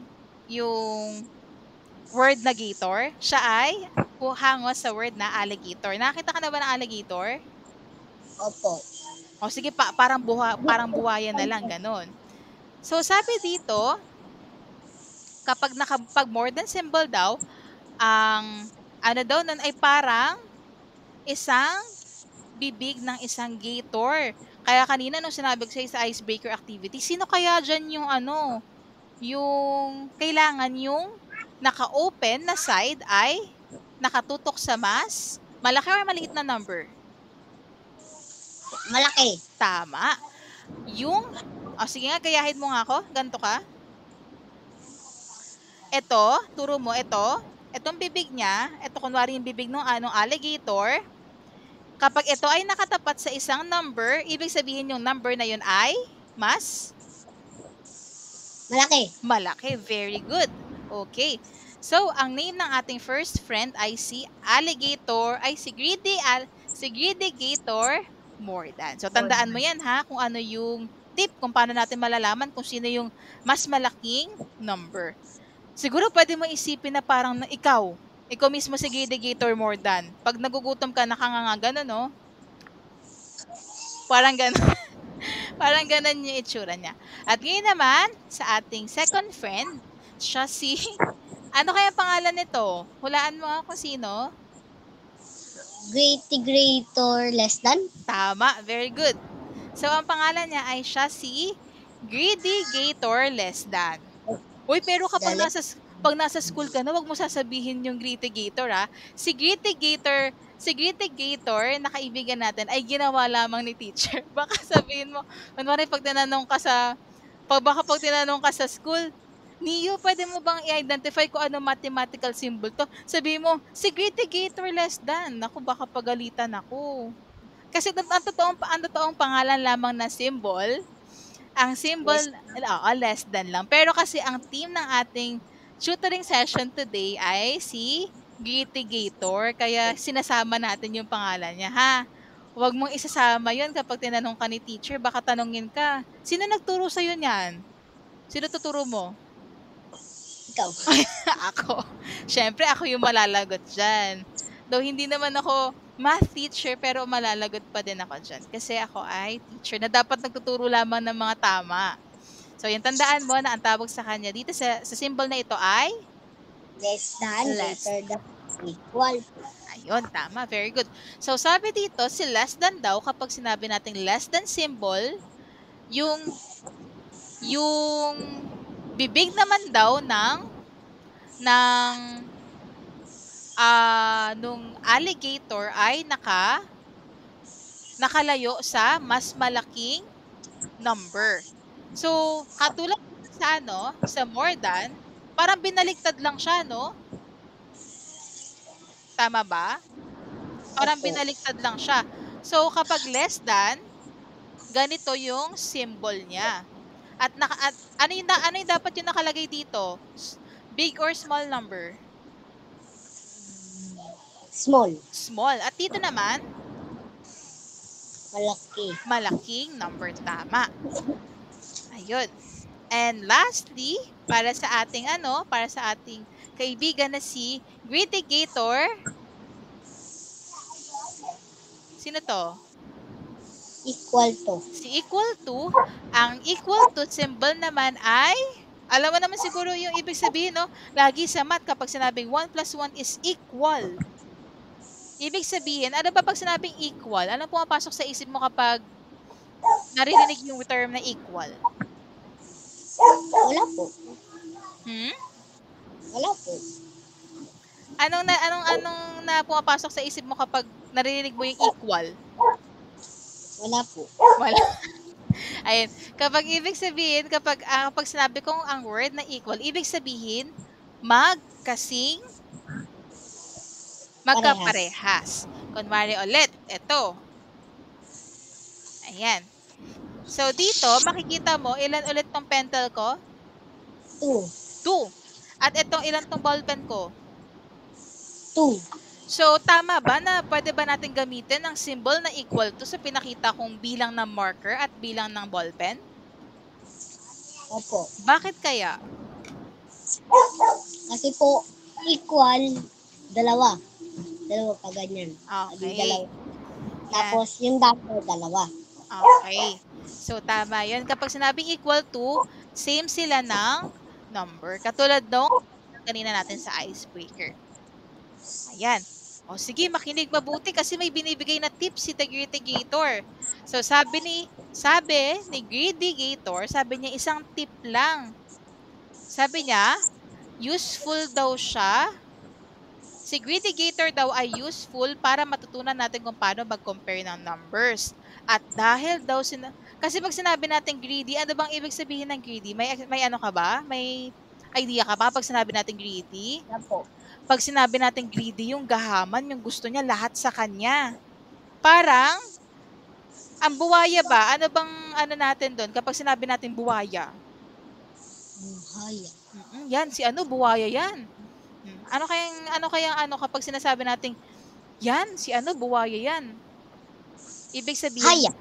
Speaker 1: word na gator? Siya ay hango sa word na alligator. Nakita ka na ba ng alligator?
Speaker 2: Opo.
Speaker 1: O sige, parang buhaya na lang, ganon. So, sabi dito, pag more than symbol daw, ang ano daw nun ay parang isang bibig ng isang gator. Kaya kanina nung sinabi ko sa icebreaker activity, sino kaya dyan yung kailangan yung naka-open na side ay nakatutok sa mas malaki or maliit na number?
Speaker 2: Malaki.
Speaker 1: Tama. Sige nga, gayahin mo nga ako. Ganto ka. Turo mo, itong bibig niya, kunwari yung bibig ng alligator, kapag ito ay nakatapat sa isang number, ibig sabihin yung number na yun ay mas
Speaker 2: malaki.
Speaker 1: malaki. Very good. Okay. So, ang name ng ating first friend ay si Alligator, ay si Greedy Gator Mordan. So, tandaan mo yan ha, kung ano yung tip, kung paano natin malalaman kung sino yung mas malaking number. Siguro pwede mo isipin na parang ikaw mismo si Greedy Gator Mordan. Pag nagugutom ka, nakanganga, gano'n, no? Parang gano'n. Parang gano'n yung itsura niya. At ngayon naman, sa ating second friend, siya si ano kaya pangalan nito? Hulaan mo nga kung sino?
Speaker 2: Greater less than?
Speaker 1: Tama, very good. So, ang pangalan niya ay siya si Greedy Gator Less Than. Uy, pero kapag
Speaker 2: Dali.
Speaker 1: pag nasa school ka na, wag mo sasabihin yung Greedy Gator, ha? Si Greedy Gator na kaibigan natin ay ginawa lamang ni teacher. Baka sabihin mo, kunwari pag tinanong ka sa school, Neo, pwede mo bang i-identify kung ano mathematical symbol to? Sabihin mo, si Greedy Gator Less Than. Naku, baka pagalitan ako. Kasi ang totoong pangalan lamang na symbol, ang symbol,
Speaker 2: Less.
Speaker 1: oo, less than lang. Pero kasi ang theme ng ating tutoring session today ay si Gitigator. Kaya sinasama natin yung pangalan niya, ha? Huwag mong isasama yun kapag tinanong ka ni teacher. Baka tanongin ka, sino nagturo sa'yo niyan? Sino tuturo mo?
Speaker 2: Ikaw.
Speaker 1: Ako. Siyempre, ako yung malalagot dyan. Though hindi naman ako math teacher, pero malalagot pa din ako dyan. Kasi ako ay teacher na dapat nagtuturo lamang ng mga tama. So, yung tandaan mo na ang tawag sa kanya dito sa symbol na ito ay
Speaker 2: Less than,
Speaker 1: less.
Speaker 2: greater than, equal.
Speaker 1: Ayun, tama. Very good. So, sabi dito, si less than daw, kapag sinabi nating less than symbol, yung bibig naman daw ng nung alligator ay nakalayo sa mas malaking number. So, katulad sa more than, parang binaliktad lang siya, no? Tama ba? Parang
Speaker 2: Opo.
Speaker 1: binaliktad lang siya. So, kapag less than, ganito yung symbol niya. At ano yung dapat yung nakalagay dito? Big or small number?
Speaker 2: Small.
Speaker 1: Small. At dito naman,
Speaker 2: Malaki.
Speaker 1: malaking number. Tama. Ayun. And lastly, para sa ating kaibigan na si Gritigator. Sino to?
Speaker 2: Equal to.
Speaker 1: Si equal to. Ang equal to symbol naman ay, alam mo naman siguro yung ibig sabihin, no? Lagi sa math, kapag sinabing 1 plus 1 is equal. Ibig sabihin, ano ba pag sinabing equal? Ano pumapasok sa isip mo kapag naririnig yung term na equal?
Speaker 2: Wala po.
Speaker 1: Hmm?
Speaker 2: Wala po.
Speaker 1: Anong na pumapasok sa isip mo kapag naririnig mo yung equal?
Speaker 2: Wala po.
Speaker 1: Wala. Ayun. Kapag sinabi kong ang word na equal, ibig sabihin, magkaparehas. Kunwari ulit, ito. Ayan. So, dito, makikita mo, ilan ulit tong pentel ko?
Speaker 2: 2.
Speaker 1: 2. At itong ilan tong ballpen ko?
Speaker 2: 2.
Speaker 1: So, tama ba na pwede ba natin gamitin ang symbol na equal to sa pinakita kong bilang ng marker at bilang ng ballpen?
Speaker 2: Opo.
Speaker 1: Bakit kaya?
Speaker 2: Kasi po, equal, dalawa. Dalawa pa ganyan.
Speaker 1: Okay.
Speaker 2: Dalawa. Tapos, yung number, dalawa.
Speaker 1: Okay. So, tama yun. Kapag sinabing equal to, same sila ng number. Katulad nung kanina natin sa icebreaker. Ayan. O sige, makinig mabuti kasi may binibigay na tips si Gritigator. So, sabi ni Gritigator, sabi niya isang tip lang. Sabi niya, useful daw siya. Si Gritigator daw ay useful para matutunan natin kung paano mag-compare ng numbers. At dahil daw kasi pag sinabi natin greedy, ano bang ibig sabihin ng greedy? May ano ka ba? May idea ka ba pag sinabi natin greedy?
Speaker 2: Opo.
Speaker 1: Pag sinabi natin greedy, yung gahaman, yung gusto niya lahat sa kanya. Parang ang buwaya ba? Ano bang natin doon kapag sinabi natin buwaya?
Speaker 2: Buhaya.
Speaker 1: Yan, si ano, buwaya yan. Ano kapag sinasabi nating, yan, si ano, buwaya yan. Ibig sabihin,
Speaker 2: Haya.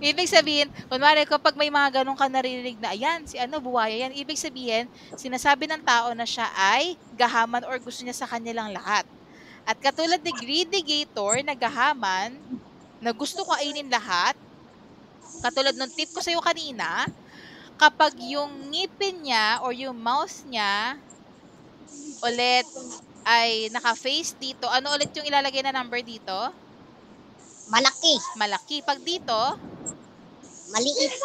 Speaker 1: ibig sabihin, kunwari kapag may mga ganun ka naririnig na, ayan, si ano, buwaya yan. Ibig sabihin, sinasabi ng tao na siya ay gahaman or gusto niya sa kanilang lahat. At katulad ni Greedy Gator na gahaman, na gusto kainin lahat, katulad ng tip ko sa'yo kanina, kapag yung ngipin niya or yung mouth niya ulit ay naka-face dito, ano ulit yung ilalagay na number dito?
Speaker 2: Malaki.
Speaker 1: Malaki. Pag dito,
Speaker 2: Maliit.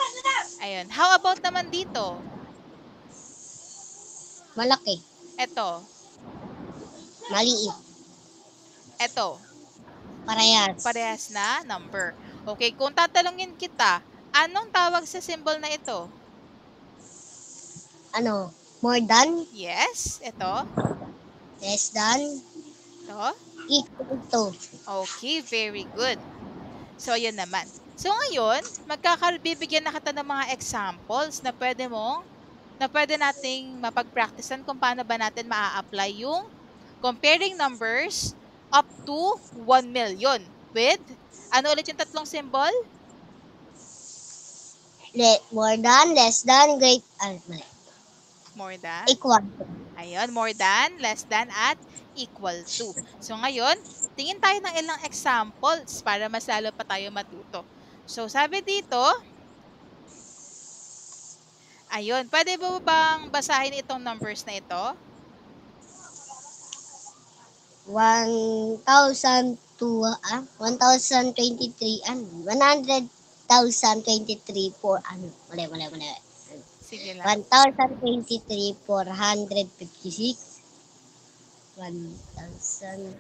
Speaker 1: ayun. How about naman dito?
Speaker 2: Malaki.
Speaker 1: Eto.
Speaker 2: Maliit.
Speaker 1: Eto.
Speaker 2: Parehas.
Speaker 1: Parehas na number. Okay, kung tatalungin kita, anong tawag sa symbol na ito?
Speaker 2: Ano? More than?
Speaker 1: Yes. Eto.
Speaker 2: Less than?
Speaker 1: Ito.
Speaker 2: Equal to.
Speaker 1: Okay, very good. So, ayun naman. So, ngayon, bibigyan na kita ng mga examples na pwede nating mapag-practicean kung paano ba natin maa-apply yung comparing numbers up to 1 million with, ano ulit yung tatlong symbol?
Speaker 2: More than, less than, mali.
Speaker 1: More than.
Speaker 2: Equal to.
Speaker 1: Ayun, more than, less than, at equal to. So, ngayon, tingin tayo ng ilang examples para mas lalo pa tayo matuto. So, sabi dito, ayun, pwede mo bang basahin itong numbers na ito?
Speaker 2: 1,023 100,023 for mali.
Speaker 1: Sige lang.
Speaker 2: 1,023 456 1,000.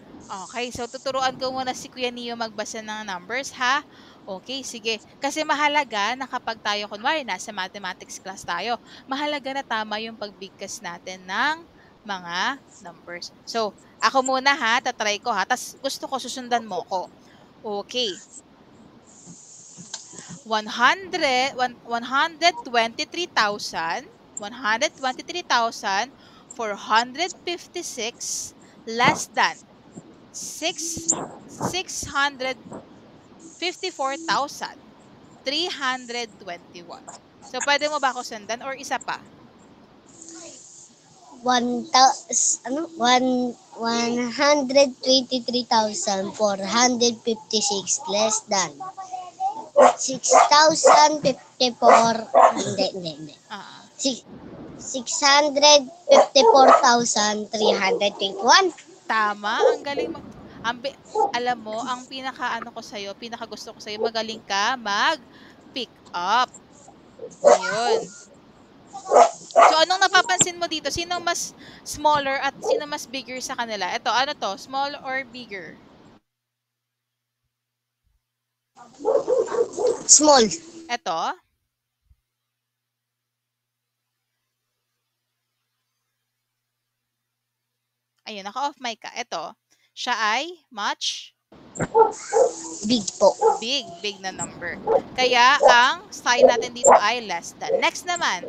Speaker 1: Okay, so tuturuan ko muna si Kuya Neo magbasa ng numbers, ha? Okay, sige. Kasi mahalaga na kapag tayo, kunwari, nasa mathematics class tayo, mahalaga na tama yung pagbigkas natin ng mga numbers. So, ako muna ha, tatry ko ha, tas gusto ko susundan mo ko. Okay. 123,456 less than 654,321. So, pwede mo ba ako sundan or isa pa?
Speaker 2: 123,456 less than 6,054 hindi. 654,321.
Speaker 1: Tama, ang galing mo. Alam mo, ang pinaka gusto ko sa'yo, magaling ka mag-pick up. Ayun. So, anong napapansin mo dito? Sino mas smaller at sino mas bigger sa kanila? Ito, ano to? Small or bigger?
Speaker 2: Small.
Speaker 1: Ito? Ayun, naka-off mic ka. Ito, siya ay much
Speaker 2: big po.
Speaker 1: Big na number. Kaya, ang sign natin dito ay less than. Next naman,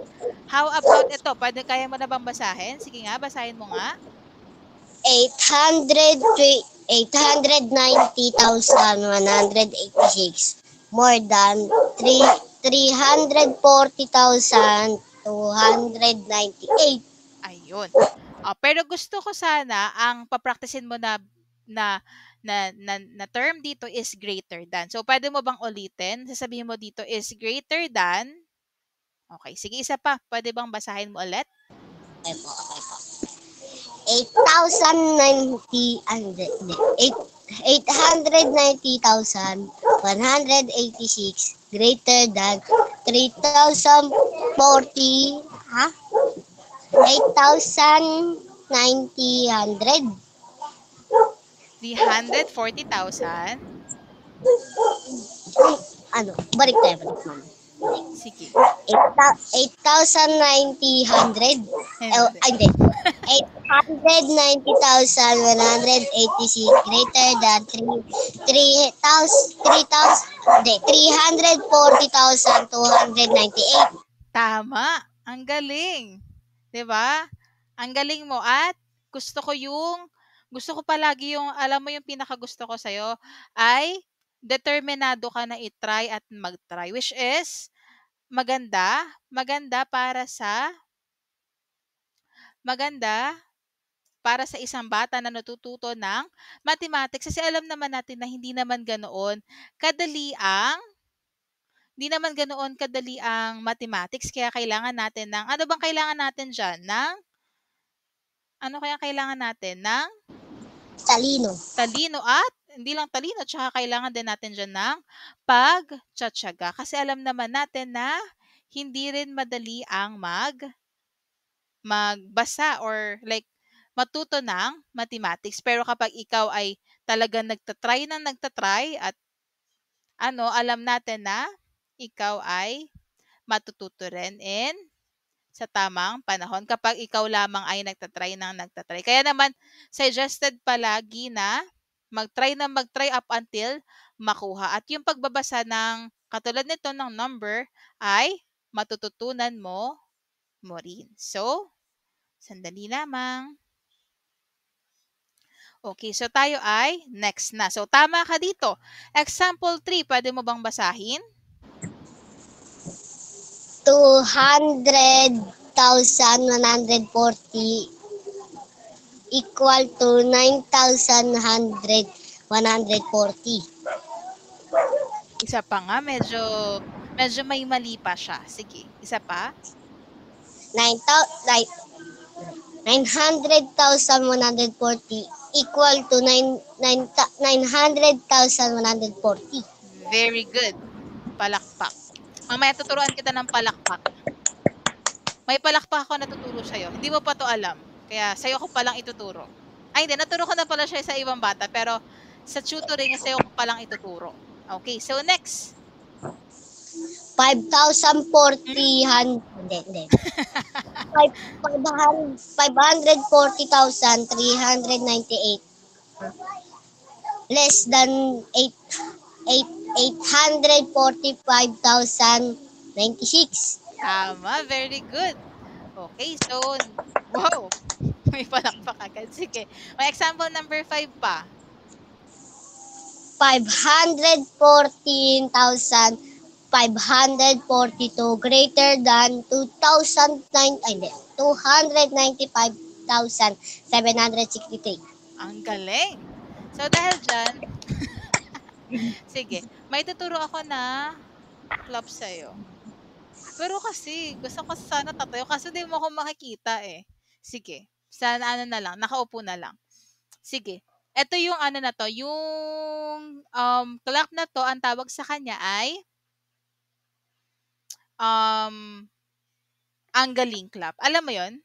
Speaker 1: how about ito? Kaya mo na bang basahin? Sige nga, basahin mo nga.
Speaker 2: 890,186 more than 340,298.
Speaker 1: Ayun. Pero gusto ko sana ang papraktisin mo na term dito is greater than. So, pwede mo bang ulitin? Sasabihin mo dito is greater than. Okay, sige, isa pa. Pwede bang basahin mo ulit?
Speaker 2: Okay po. 890,186 greater than 3,040, 8,900.
Speaker 1: 340,000?
Speaker 2: Balik tayo.
Speaker 1: Sige.
Speaker 2: 8,900. Hindi. 890,186 greater than 340,298.
Speaker 1: Tama. Ang galing. 'Di ba? Ang galing mo at gusto ko palagi yung alam mo yung pinakagusto ko sa'yo ay determinado ka na i-try at mag-try which is maganda, maganda para sa isang bata na natututo ng mathematics kasi alam naman natin na hindi naman ganoon kadali ang mathematics kaya kailangan natin ng ano bang kailangan natin diyan ng ano kaya kailangan natin ng
Speaker 2: Talino.
Speaker 1: talino at hindi lang talino tsaka kailangan din natin diyan ng pagtitiyaga kasi alam naman natin na hindi rin madali ang magbasa or like matuto ng mathematics. Pero kapag ikaw ay talagang nagtatry at alam natin na ikaw ay matututo rin sa tamang panahon kapag ikaw lamang ay nagtatry. Kaya naman, suggested palagi na mag-try up until makuha. At yung pagbabasa ng katulad nito ng number ay matututunan mo rin. So, sandali lamang. Okay, so tayo ay next na. So, tama ka dito. Example 3, pwede mo bang basahin?
Speaker 2: 200,140 equal to 9,140.
Speaker 1: Isa pa nga, medyo may mali pa siya. Sige, isa pa.
Speaker 2: 900,140 equal to 900,140.
Speaker 1: Very good. Palakpak. Mamaya tuturuan kita ng palakpak. May palakpak ako na tuturo sa'yo. Hindi mo pa to alam. Kaya sa'yo ko palang ituturo. Ay, hindi. Naturo ko na pala siya sa ibang bata. Pero sa tutoring, sa'yo ko palang ituturo. Okay, so next.
Speaker 2: 540,398 less than 845,096.
Speaker 1: Tama, very good. Okay, so, wow. May palakpak agad. Sige. May example number 5 pa.
Speaker 2: 514,542 greater than 295,763.
Speaker 1: Ang galing. So, dahil dyan, sige, may tuturo ako na clap sa'yo. Pero kasi, gusto ko sana tatayo kasi di mo ako makikita eh. Sige, sana na lang, nakaupo na lang. Sige, ito yung na to, yung clock na to, ang tawag sa kanya ay ang galing clap. Alam mo yon?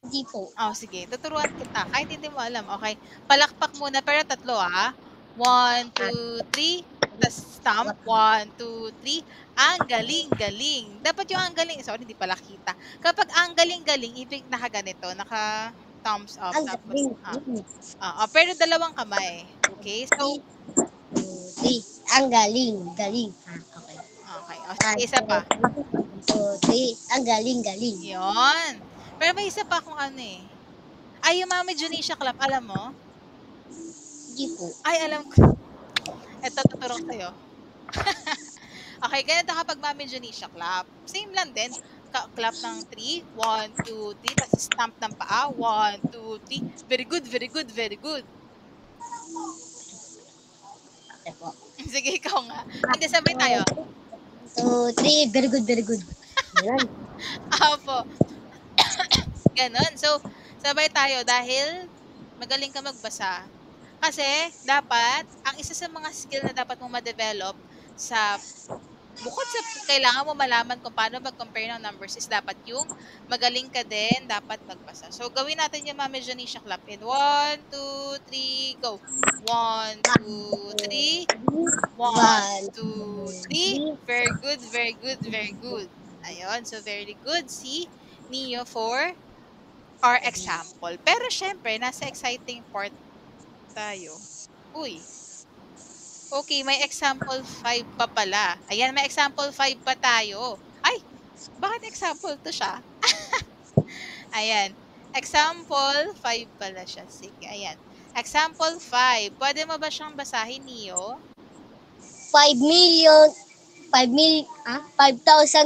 Speaker 2: Hindi po.
Speaker 1: Oh, sige. Tuturuan kita. Kahit hindi mo alam. Okay. Palakpak muna. Pero tatlo, ha? 1, 2, 3. Tapos stamp. 1, 2, 3. Ang galing-galing. Dapat yung ang galing. Sorry, hindi pala kita. Kapag ang galing-galing, ibig nakaganito. Naka-thumbs up.
Speaker 2: Ang
Speaker 1: Tapos,
Speaker 2: galing.
Speaker 1: pero dalawang kamay. Okay? So,
Speaker 2: 2, 3. Ang galing. Galing. Okay.
Speaker 1: Okay. O, sige, isa pa.
Speaker 2: 2, 3. Ang galing. Galing.
Speaker 1: Yun. Pero may isa pa akong eh. Ay, yung Mami Junisha Club, alam mo?
Speaker 2: Hindi po.
Speaker 1: Ay, alam ko. Ito, tuturo ko sa'yo. Okay, ganito kapag Mami Junisha Club. Same lang din. Clap ng 3. 1, 2, 3. Tapos stamp ng paa. 1, 2, 3. Very good, very good, very good.
Speaker 2: Okay po.
Speaker 1: Sige, ikaw nga. Hindi, sabay tayo.
Speaker 2: 2, 3. Very good, very good. Yan.
Speaker 1: Apo. Ganon. So, sabay tayo dahil magaling ka magbasa. Kasi, dapat, ang isa sa mga skill na dapat mong ma-develop bukod sa kailangan mo malaman kung paano mag-compare ng numbers is dapat yung magaling ka din, dapat magbasa. So, gawin natin yung Mami Janisha clap in 1, 2, 3, go! 1, 2, 3. 1, 2, 3. Very good, very good, very good. Ayun, so very good. Si Neo for our example. Pero syempre, nasa exciting part tayo. Uy. Okay, may example 5 pa pala. Ayan, may example 5 pa tayo. Ay, bakit example 2 siya? Ayan. Example 5 pala siya. Sige, ayan. Example 5. Pwede mo ba siyang basahin, Neo?
Speaker 2: 5 million, 5,000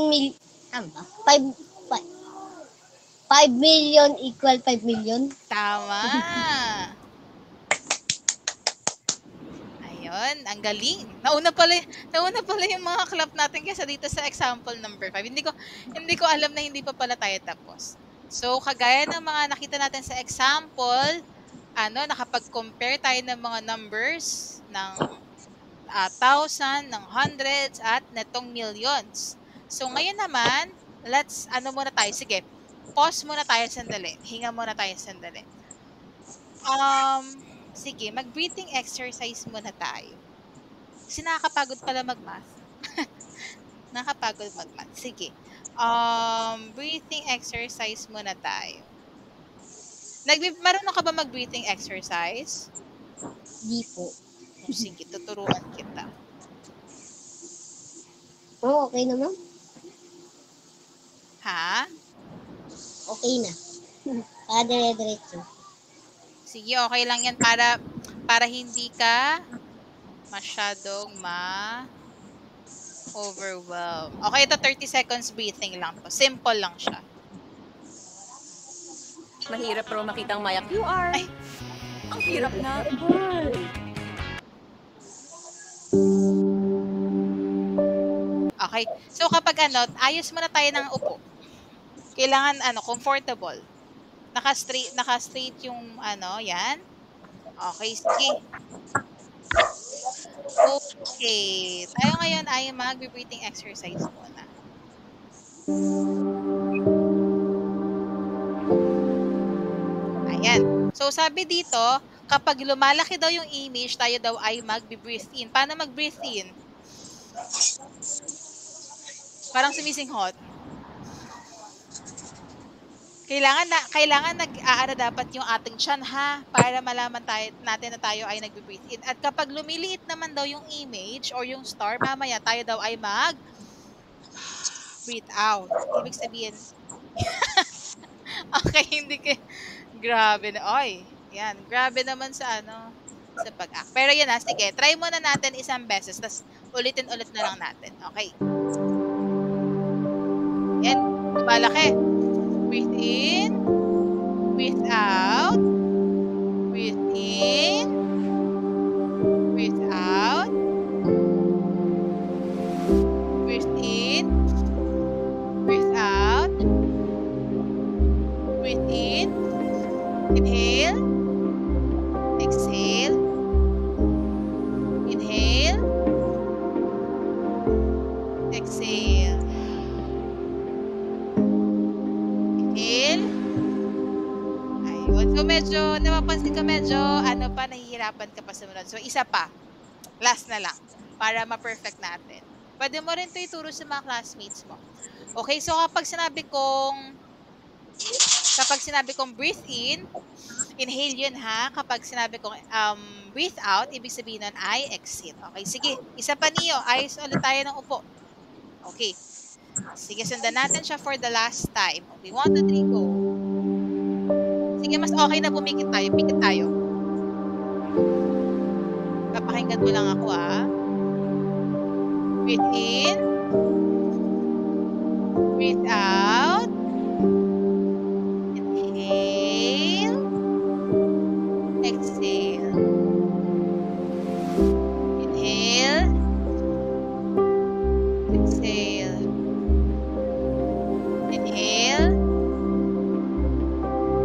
Speaker 2: mil, tama ba? 5 million equal 5 million.
Speaker 1: Tama. Ayun, ang galing. Nauna pala yung mga clap natin kaysa dito sa example number 5. Hindi ko alam na hindi pa pala tayo tapos. So, kagaya ng mga nakita natin sa example, nakapag-compare tayo ng mga numbers ng thousand, ng hundreds, at netong millions. So, ngayon naman, muna tayo? Sige, pause muna tayo sandali. Hinga muna tayo sandali. Sige, mag-breathing exercise muna tayo. Kasi nakakapagod pala mag-math. Nakakapagod mag-math. Sige. Breathing exercise muna tayo. Marunong ka ba mag-breathing exercise?
Speaker 2: Di po.
Speaker 1: Sige, tuturuan kita.
Speaker 2: Oo, okay naman.
Speaker 1: Ha?
Speaker 2: Okay na. Dire-diretso.
Speaker 1: Sige, okay lang yan para hindi ka masyadong overwhelm. Okay, ito 30 seconds breathing lang to. Simple lang siya.
Speaker 3: Mahirap pero makitang maya QR.
Speaker 1: Ay.
Speaker 3: Ang hirap na.
Speaker 1: Okay. So kapag ayos muna tayo ng upo. Kailangan comfortable. Naka-straight yung yan. Okay, sige. Okay. Tayo ngayon ay mag-breathing exercise muna. Ayan. So, sabi dito, kapag lumalaki daw yung image, tayo daw ay mag-breathe in. Paano mag-breathe in? Parang sumisinghot. Kailangan dapat yung ating tiyan, ha, para malaman natin na tayo ay nagbe-breathe in. At kapag lumiliit naman daw yung image or yung star, mamaya tayo daw ay breathe out. Ibig sabihin, okay, grabe na. Oy, yan, grabe naman sa sa pag-act. Pero yan sige, try muna natin isang beses, tas ulitin-ulit na lang natin. Okay. Yan, lumalaki. Breathe in, breathe out, breathe in, breathe out, breathe in, breathe out, breathe in, inhale, exhale, inhale, exhale. Ayun. So, napapansin ka nahihirapan ka pa sumunod. So, isa pa. Last na lang. Para ma-perfect natin. Pwede mo rin ito ituro sa mga classmates mo. Okay, so kapag sinabi kong breathe in, inhale yun, ha. Kapag sinabi kong breathe out, ibig sabihin nun ay exhale. Okay, sige. Isa pa, Neo. Ayos ulit tayo ng upo. Okay. Sige, sundan natin siya for the last time. Okay, 1, 2, 3, go. Sige, mas okay na pumikit tayo. Pikit tayo. Papakinggan mo lang ako, Breathe in. Breathe out. Inhale. Exhale. Inhale. Exhale. Inhale.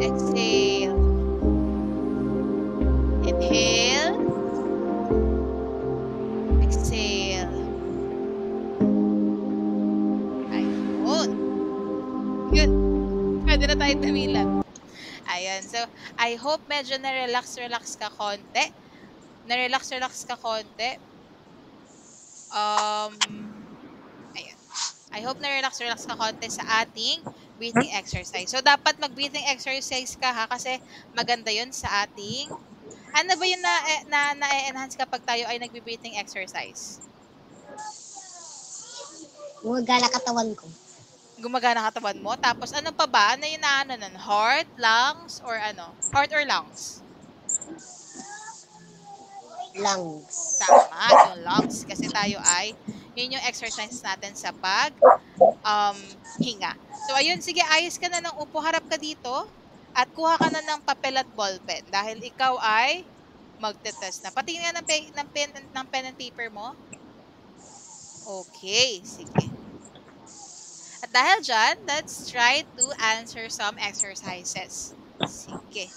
Speaker 1: Exhale. Inhale. Exhale. Ayun. Good. Pwede na tayo tumilat. Ayun. So, I hope medyo na-relax ka konti. Na-relax ka konti. Ayun. I hope na-relax ka konti sa ating breathing exercise. So, dapat mag-breathing exercise ka, ha, kasi maganda yun sa ating Ano ba yung na-enhance kapag tayo ay nagbe-breathing exercise?
Speaker 2: Gumagana katawan ko.
Speaker 1: Gumagana katawan mo? Tapos ano pa ba? Ano yung naano nun? Heart, lungs, or ano? Heart or lungs?
Speaker 2: Lungs.
Speaker 1: Tama, yung lungs. Kasi tayo ay, yun yung exercises natin sa hinga. So, ayun, sige, ayos ka na ng upo. Harap ka dito at kuha ka na ng papel at ballpen dahil ikaw ay magte-test na. Patingin nga ng pen and paper mo. Okay, sige. At dahil dyan, let's try to answer some exercises. Sige.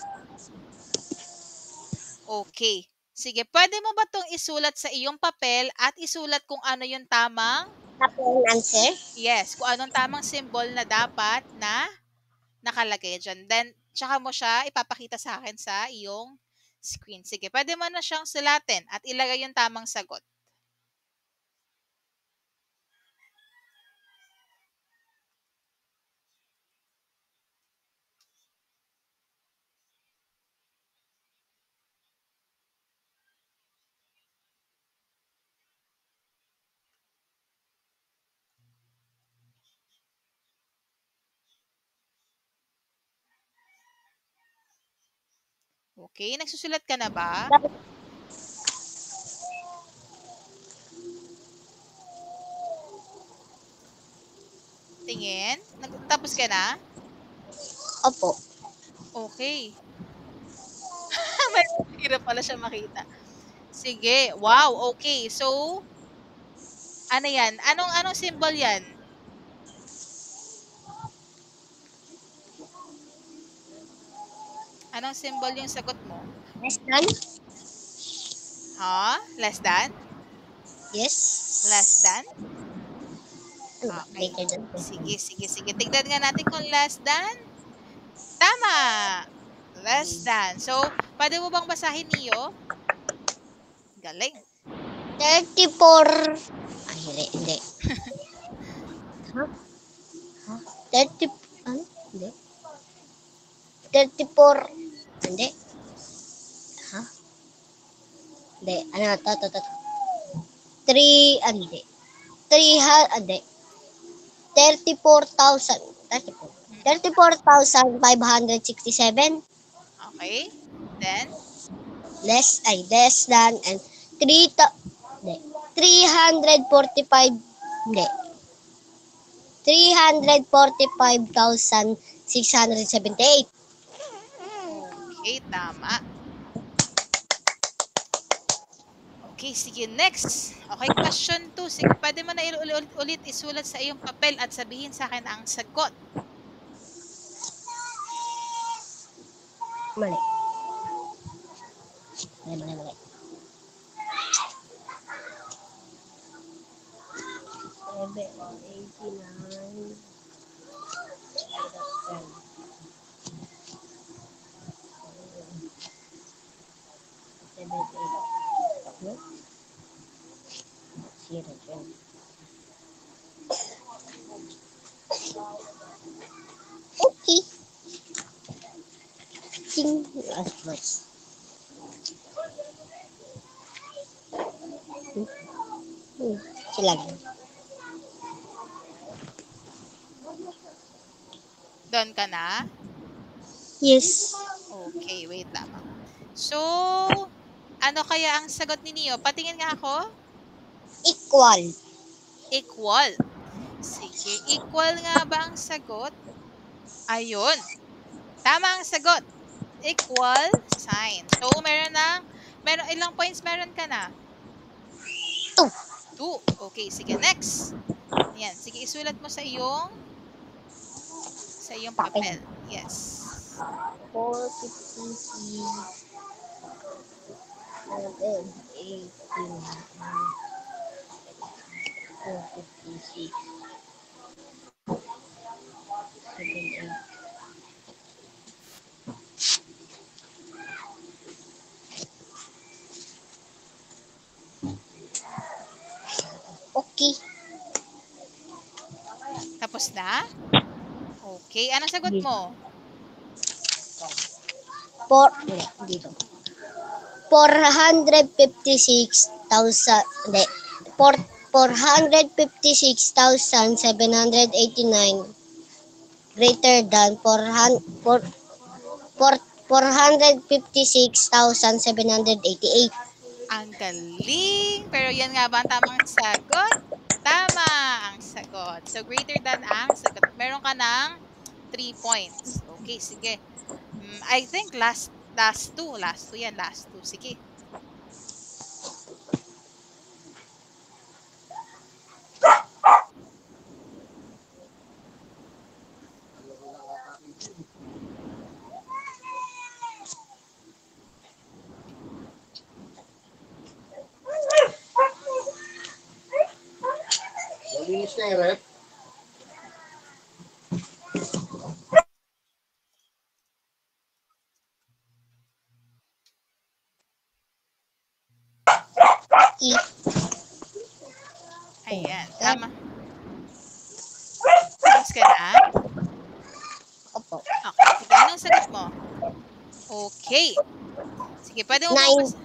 Speaker 1: Okay. Sige, pwede mo ba itong isulat sa iyong papel at isulat kung ano yung tamang,
Speaker 2: Tapos answer.
Speaker 1: yes, kung anong tamang symbol na dapat na nakalagay dyan. Then, tsaka mo siya ipapakita sa akin sa iyong screen. Sige, pwede mo na siyang sulatin at ilagay yung tamang sagot. Okay, nagsusulat ka na ba? Tingin. Tapos ka na?
Speaker 2: Opo.
Speaker 1: Okay. May hirap pala siya makita. Sige. Wow, okay. So, ano yan? Anong symbol yan? Anong symbol yung sagot mo?
Speaker 2: Less than?
Speaker 1: Ha? Less than?
Speaker 2: Yes.
Speaker 1: Less than?
Speaker 2: Ano ba?
Speaker 1: Okay.
Speaker 2: Greater than.
Speaker 1: Sige. Tignan nga natin kung less than. Tama! Less than. So, pwede mo bang basahin niyo? Galing.
Speaker 2: 34. Ay, hindi. Ha? 30. Ano? Hindi. 34. Hindi. Ha? Hindi. Ano? To. 3. Hindi. 300. Hindi. 34,000. 34,567.
Speaker 1: Okay. Then,
Speaker 2: Less than and 345. Hindi. 345,678.
Speaker 1: okay, tama. Okay, sige, next. Okay, question 2. Sige, pwede mo na ulit isulat sa iyong papel at sabihin sa akin ang sagot.
Speaker 2: Mali. Mali. 789. 7, 8. Okay. Ting as sila lang.
Speaker 1: Doon ka na?
Speaker 2: Yes.
Speaker 1: Okay, wait lamang. So, ano kaya ang sagot ni Neo? Patingin nga ako.
Speaker 2: Equal.
Speaker 1: Equal. Sige, equal nga ba ang sagot? Ayun. Tama ang sagot. Equal sign. So, ilang points meron ka na? 2. Okay, sige, next. Yan, sige, isulat mo sa iyong papel. Yes.
Speaker 2: 456. 7, 18. 456. 7, 8. Okay.
Speaker 1: Tapos na? Okay, anong sagot mo?
Speaker 2: 4. Hindi. Dito. 456,000, hindi, 456,789 greater than 456,788.
Speaker 1: Ang galing! Pero yan nga ba ang tamang sagot? Tama ang sagot. So, greater than ang sagot. Meron ka ng 3 points. Okay, sige. I think last two. Last two yan. Last two. Sige.
Speaker 4: Malinis na yung rep.
Speaker 1: Ayan. Tama. Tapos ka na?
Speaker 2: Opo.
Speaker 1: Okay. Sige. Anong sagot mo? Okay. Sige. Pwede mo
Speaker 2: Nine.
Speaker 1: buksan.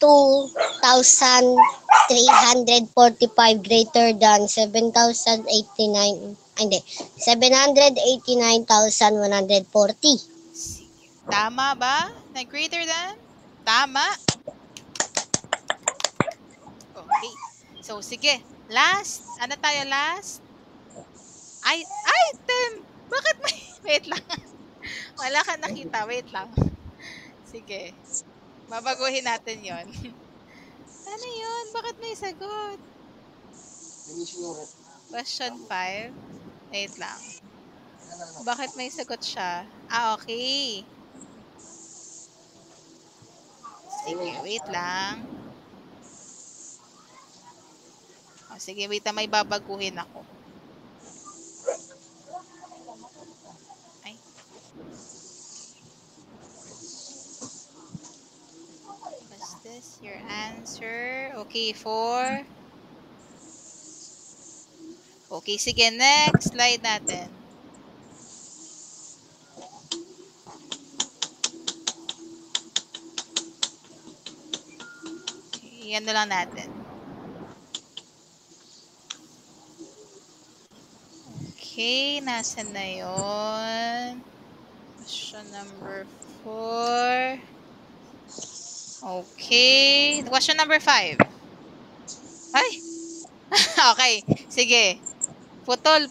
Speaker 2: 902,345 greater than 7,089. Hindi. 789,140.
Speaker 1: Sige. Tama ba? Na greater than? Tama. Okay. So, sige. Last. Ano tayo last? Item! Bakit may... Wait lang. Wala ka nakita. Wait lang. Sige. Babaguhin natin yon. Ano yun? Bakit may sagot?
Speaker 4: Linisin yung rep.
Speaker 1: Question 5. Wait lang. Bakit may sagot siya? Okay. Sige, wait lang. Sige, wait na, may babaguhin ako. Ay. Was this your answer? Okay, 4. Okay, sige, next slide natin. Okay, yan na lang natin. Okay, nasan na yun? Question number 4. Okay. Question number 5. Ay! Okay, sige. Putol.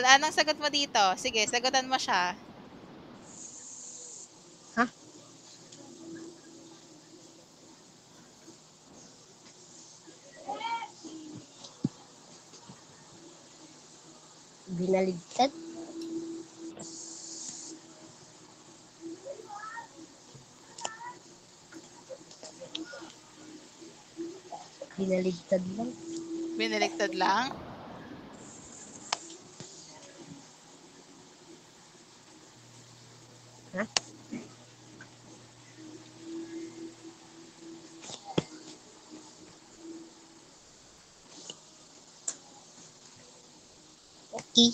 Speaker 1: Anong sagot mo dito? Sige, sagutan mo siya.
Speaker 2: Binaligtad. Binaligtad lang.
Speaker 1: Biniligtad lang?
Speaker 2: Ha? Okay.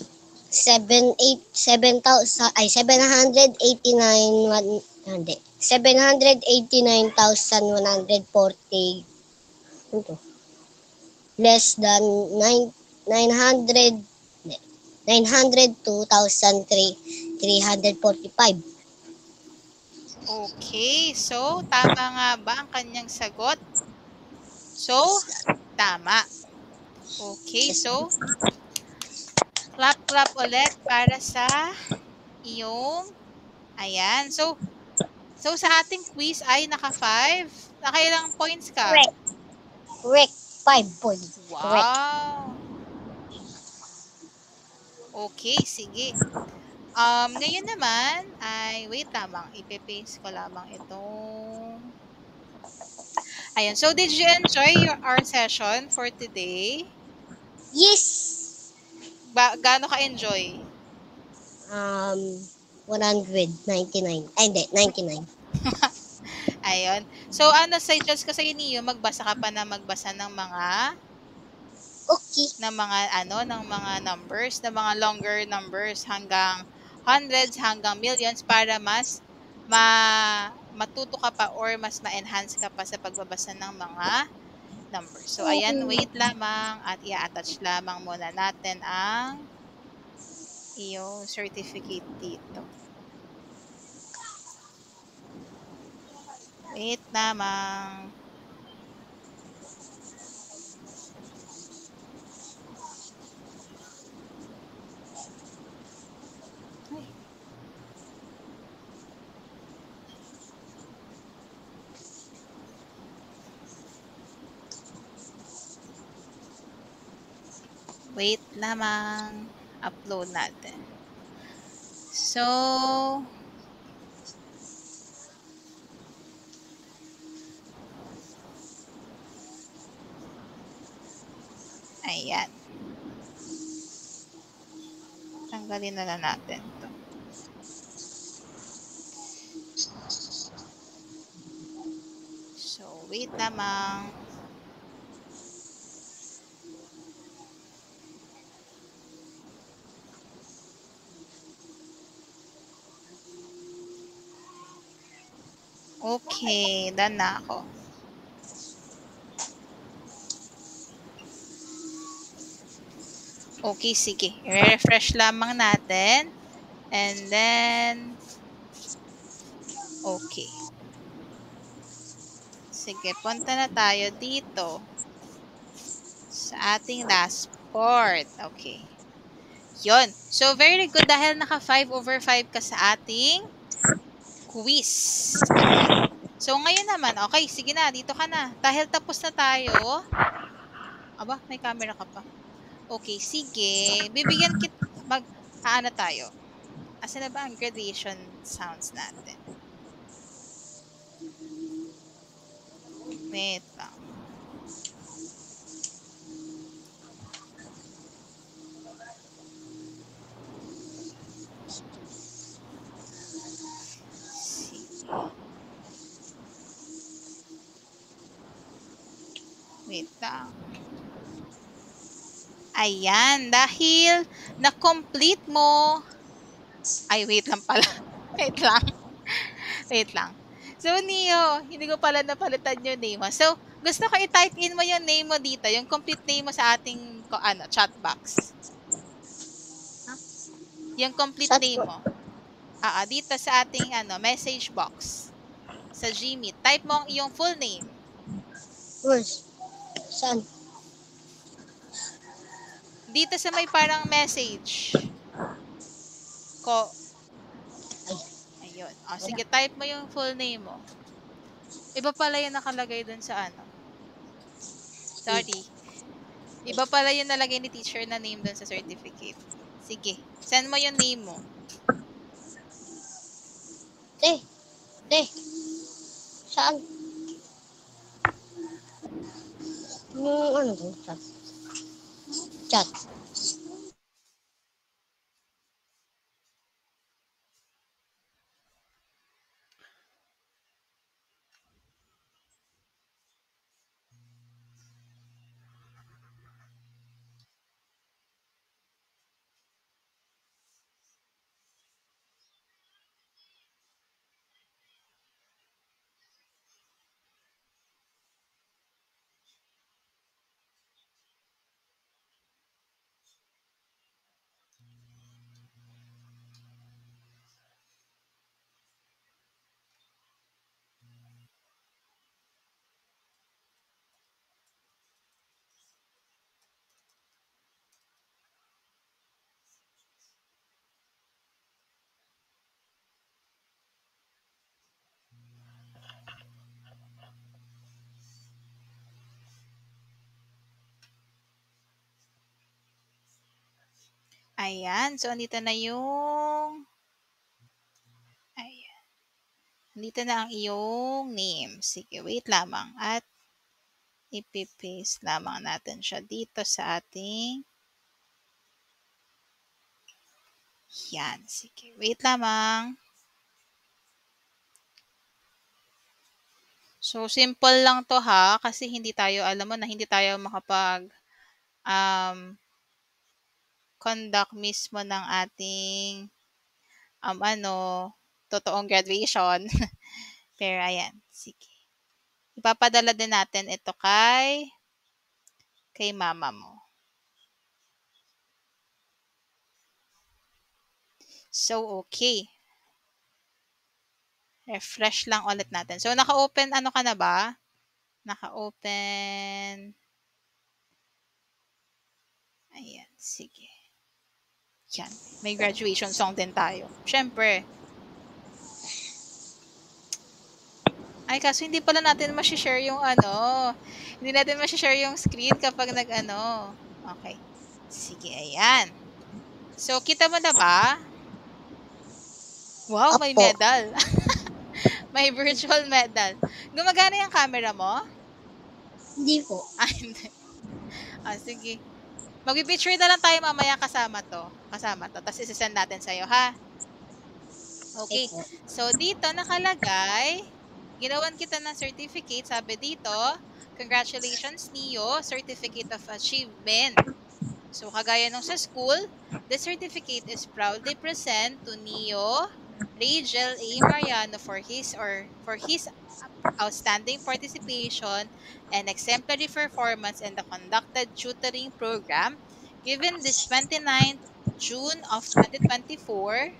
Speaker 2: 789,140. Ano to? Less than 902,345.
Speaker 1: Okay, so tama nga ba ang kanyang sagot? So, tama. Okay, so clap ulit para sa iyong, ayan. So sa ating quiz ay naka 5. Nakailang points ka?
Speaker 2: Correct. 5 points. Correct.
Speaker 1: Wow. Okay, sige. Ngayon naman ay, wait lamang, ipe-paste ko lamang itong. Ayun, so did you enjoy our session for today?
Speaker 2: Yes.
Speaker 1: Gaano ka-enjoy?
Speaker 2: 199. Ay, hindi. 99.
Speaker 1: Ayun. So, suggest ko sa inyo, magbasa ka pa na magbasa ng mga
Speaker 2: Okay.
Speaker 1: ng mga numbers, ng mga longer numbers hanggang hundreds, hanggang millions para mas matuto ka pa or mas ma-enhance ka pa sa pagbabasa ng mga numbers. So, ayan,
Speaker 2: Mm.
Speaker 1: wait lamang at i-attach lamang muna natin ang iyong certificate dito. Wait lamang. Ay. Wait lamang. Upload natin. So, ayan. Tanggalin na lang natin to. So, wait lamang. Okay, done na ako. Okay, sige. I-refresh lamang natin. And then, okay. Sige, punta na tayo dito sa ating last part. Okay. Yun. So, very good dahil naka 5/5 ka sa ating quiz. Okay. So, ngayon naman, okay, sige na, dito ka na. Dahil tapos na tayo. Aba, may camera ka pa. Okay, sige. Bibigyan kit ano tayo? Asa na ba ang gradation sounds natin? Wait lang. Sige. Wait lang. Ayan, dahil na-complete mo. Ay, wait lang pala. Wait lang. Wait lang. So, Neo, hindi ko pala napalitan yung name mo. So, gusto ko i-type in mo yung name mo dito, yung complete name mo sa ating chat box. Yung complete
Speaker 2: Chat
Speaker 1: name
Speaker 2: po.
Speaker 1: mo. Dito sa ating message box sa Gmeet. Type mo ang iyong full name.
Speaker 2: Words. Saan?
Speaker 1: Dito sa may parang message.
Speaker 2: Ay.
Speaker 1: Ayun. Sige, type mo yung full name mo. Iba pala yung nakalagay dun sa Sorry. Iba pala yung nalagay ni teacher na name dun sa certificate. Sige. Send mo yung name mo.
Speaker 2: Te. Te. Saan? Yung ano to? Chat. Chat.
Speaker 1: Ayan. So, andito na yung... Ayan. Andito na ang iyong name. Sige, wait lamang. At ipipaste lamang natin siya dito sa ating... Yan. Sige, wait lamang. So, simple lang to ha. Kasi hindi tayo, alam mo na, hindi tayo makapag um, conduct mismo ng ating totoong graduation. Pero ayan, sige. Ipapadala din natin ito kay mama mo. So, okay. Refresh lang ulit natin. So, naka-open, ano ka na ba? Naka-open. Ayan, sige. Yan. May graduation song din tayo. Siyempre. Ay, kaso hindi pala natin share yung Hindi natin share yung screen kapag nag-ano. Okay. Sige, ayan. So, kita mo na ba? Wow, may
Speaker 2: Opo.
Speaker 1: medal. May virtual medal. Gumagana yung camera mo?
Speaker 2: Hindi po.
Speaker 1: Ah, hindi. Sige. Mag-picture na lang tayo mamaya kasama to. Tapos isi-send natin sa'yo, ha? Okay.
Speaker 2: Opo.
Speaker 1: So, dito nakalagay, ginawan kita ng certificate. Sabi dito, congratulations, Neo, Certificate of Achievement. So, kagaya nung sa school, the certificate is proudly present to Neo Rachel A. Mariano for his outstanding participation and exemplary performance in the conducted tutoring program given this 29th June of 2024.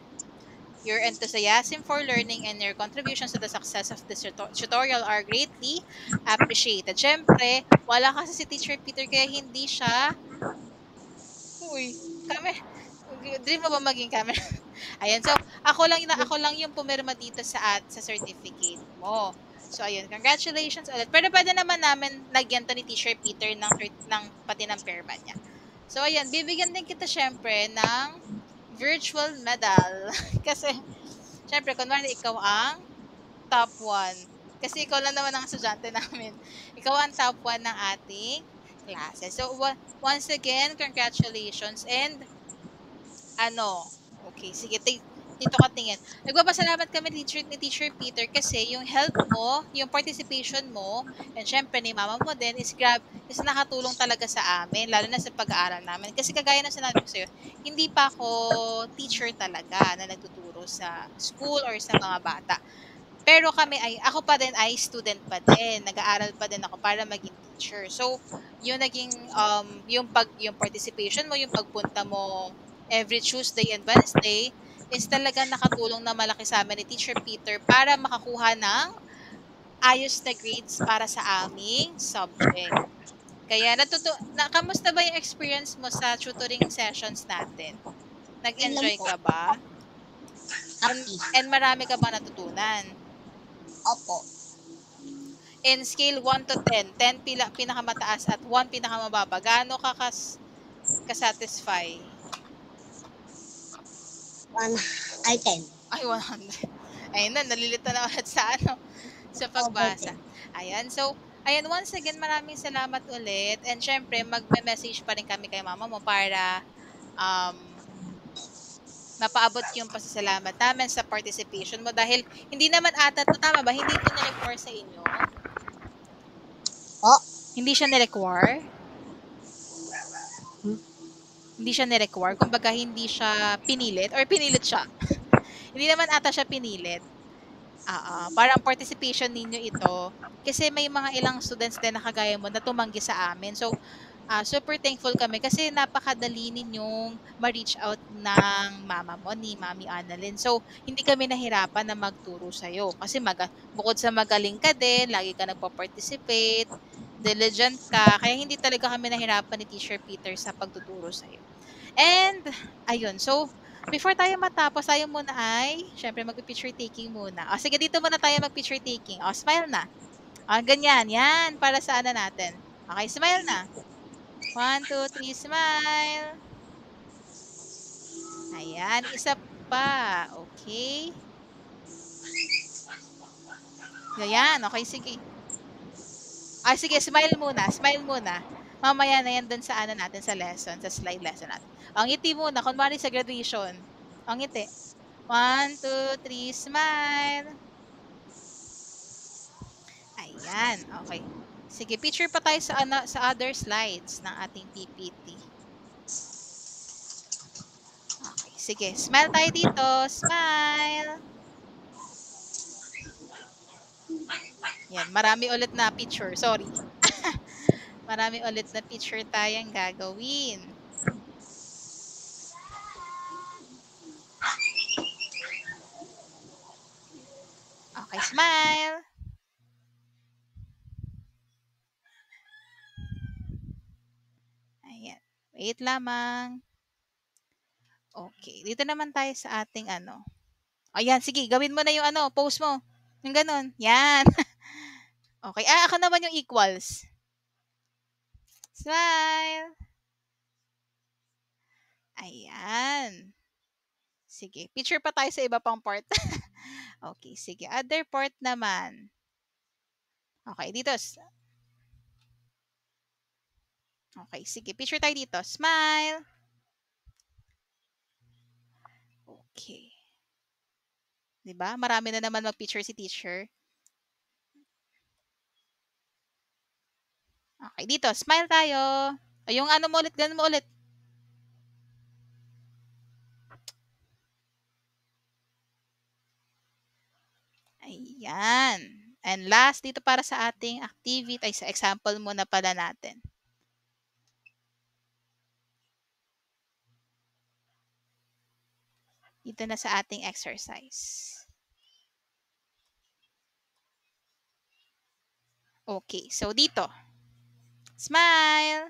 Speaker 1: Your enthusiasm for learning and your contributions to the success of this tutorial are greatly appreciated. Siyempre, wala kasi si Teacher Peter kaya hindi siya dream mo ba maging camera? Ayan, so ako lang yung pumirma dito sa certificate mo. So ayun, congratulations ulit. Pero pwede naman namin lagyan to ni Teacher Peter ng pati ng pirma niya. So ayan, bibigyan din kita syempre ng virtual medal. Kasi syempre kunwari ikaw ang top 1. Kasi ikaw lang naman ang estudyante namin. Ikaw ang top 1 ng ating klase. So once again, congratulations and okay, sige, dito ka tingin. Nagpapasalamat kami ni Teacher Peter kasi yung help mo, yung participation mo, and syempre ni mama mo din is nakatulong talaga sa amin, lalo na sa pag-aaral namin. Kasi kagaya ng sinabi ko sa'yo, hindi pa ako teacher talaga na nagtuturo sa school or sa mga bata. Pero ako pa din ay student pa din. Nag-aaral pa din ako para maging teacher. So, yung naging, yung participation mo, yung pagpunta mo every Tuesday and Wednesday, is talaga nakatulong na malaki sa amin ni Teacher Peter para makakuha ng ayos na grades para sa aming subject. Kaya, kamusta ba yung experience mo sa tutoring sessions natin? Nag-enjoy ka ba?
Speaker 2: Happy.
Speaker 1: And marami ka ba natutunan?
Speaker 2: Opo.
Speaker 1: In scale 1 to 10, 10 pinakamataas at 1 pinakamababa, gaano ka ka-satisfy?
Speaker 2: 10.
Speaker 1: Ay, 100. Ayun na, nalilito na ulit sa pagbasa. Ayan, so, once again, maraming salamat ulit. And syempre, magme-message pa rin kami kay mama mo para mapaabot yung pasasalamat namin sa participation mo dahil hindi naman ata to, tama ba? Hindi ito nirequire sa inyo? Hindi siya nirequire? Hindi siya nirequire? Kumbaga, hindi siya pinilit or pinilit siya? Hindi naman ata siya pinilit. Parang participation ninyo ito. Kasi may mga ilang students din na kagaya mo na tumanggi sa amin. So, super thankful kami kasi napakadali ninyong ma-reach out ng mama mo, ni Mami Annalyn. So, hindi kami nahirapan na magturo sa'yo. Kasi bukod sa magaling ka din, lagi ka nagpa-participate, diligent ka, kaya hindi talaga kami nahirapan ni Teacher Peter sa pagtuturo sa'yo. And, ayun. So, before tayo matapos, tayo muna syempre mag-picture taking muna. Sige, dito muna tayo mag-picture taking. Smile na. Ganyan. Yan, para sa natin. Okay, smile na. 1, 2, 3, smile. Ayan, isa pa. Okay. Ayan, okay, sige. Sige, smile muna. Smile muna. Mamaya na yan dun sa natin, sa lesson, sa slide lesson natin. Ang ngiti muna, kunwari sa graduation. Ang ngiti. 1, 2, 3, smile. Ayan, okay. Sige, picture pa tayo sa other slides ng ating PPT. Okay, sige. Smile tayo dito. Smile. Yan, marami ulit na picture. Sorry. Marami ulit na picture tayong gagawin. Okay, smile. Ayan. Wait lamang. Okay. Dito naman tayo sa ating ano. Ayan, sige. Gawin mo na yung ano, pose mo. Yung ganun. Yan. Okay. Ako naman yung equals. Smile. Ayan. Sige. Picture pa tayo sa iba pang part. Okay, sige. Other part naman. Okay, dito. Okay, sige. Picture tayo dito. Smile. Okay. 'Di ba? Marami na naman mag-picture si teacher. Okay, dito. Smile tayo. O, yung ano mo ulit, ganun mo ulit. Ayan. And last, dito para sa ating activity, ay sa example muna pala natin. Dito na sa ating exercise. Okay, so dito. Smile.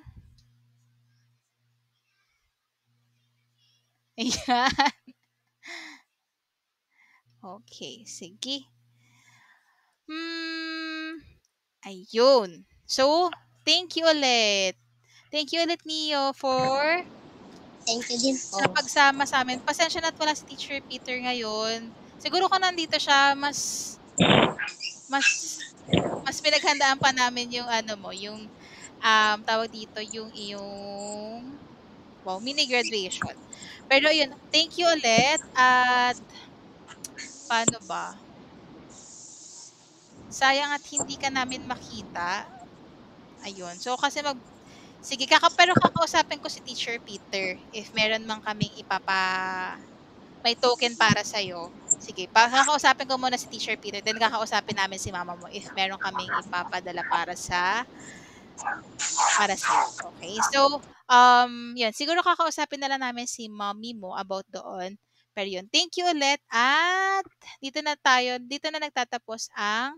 Speaker 1: Ayan. Okay, sige. Ayun. So, thank you ulit. Thank you ulit, Neo, for
Speaker 2: Thank you din po.
Speaker 1: sa pagsama sa amin. Pasensya na at wala si Teacher Peter ngayon. Siguro kung nandito siya, mas mas pinaghandaan pa namin yung ano mo, yung tawag dito, yung iyong wow, mini graduation. Pero yun, thank you ulit at paano ba? Sayang at hindi ka namin makita. Ayun. So kasi sige, pero kakausapin ko si Teacher Peter if meron man kaming may token para sa'yo. Sige, kakausapin ko muna si Teacher Peter, then kakausapin namin si mama mo if meron kaming ipapadala para sa'yo. Okay? So, yun. Siguro kakausapin na lang namin si mommy mo about doon. Pero yun, thank you ulit at dito na nagtatapos ang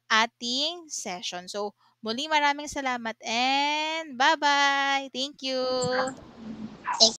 Speaker 1: ating session. So, muli maraming salamat and bye-bye. Thank you.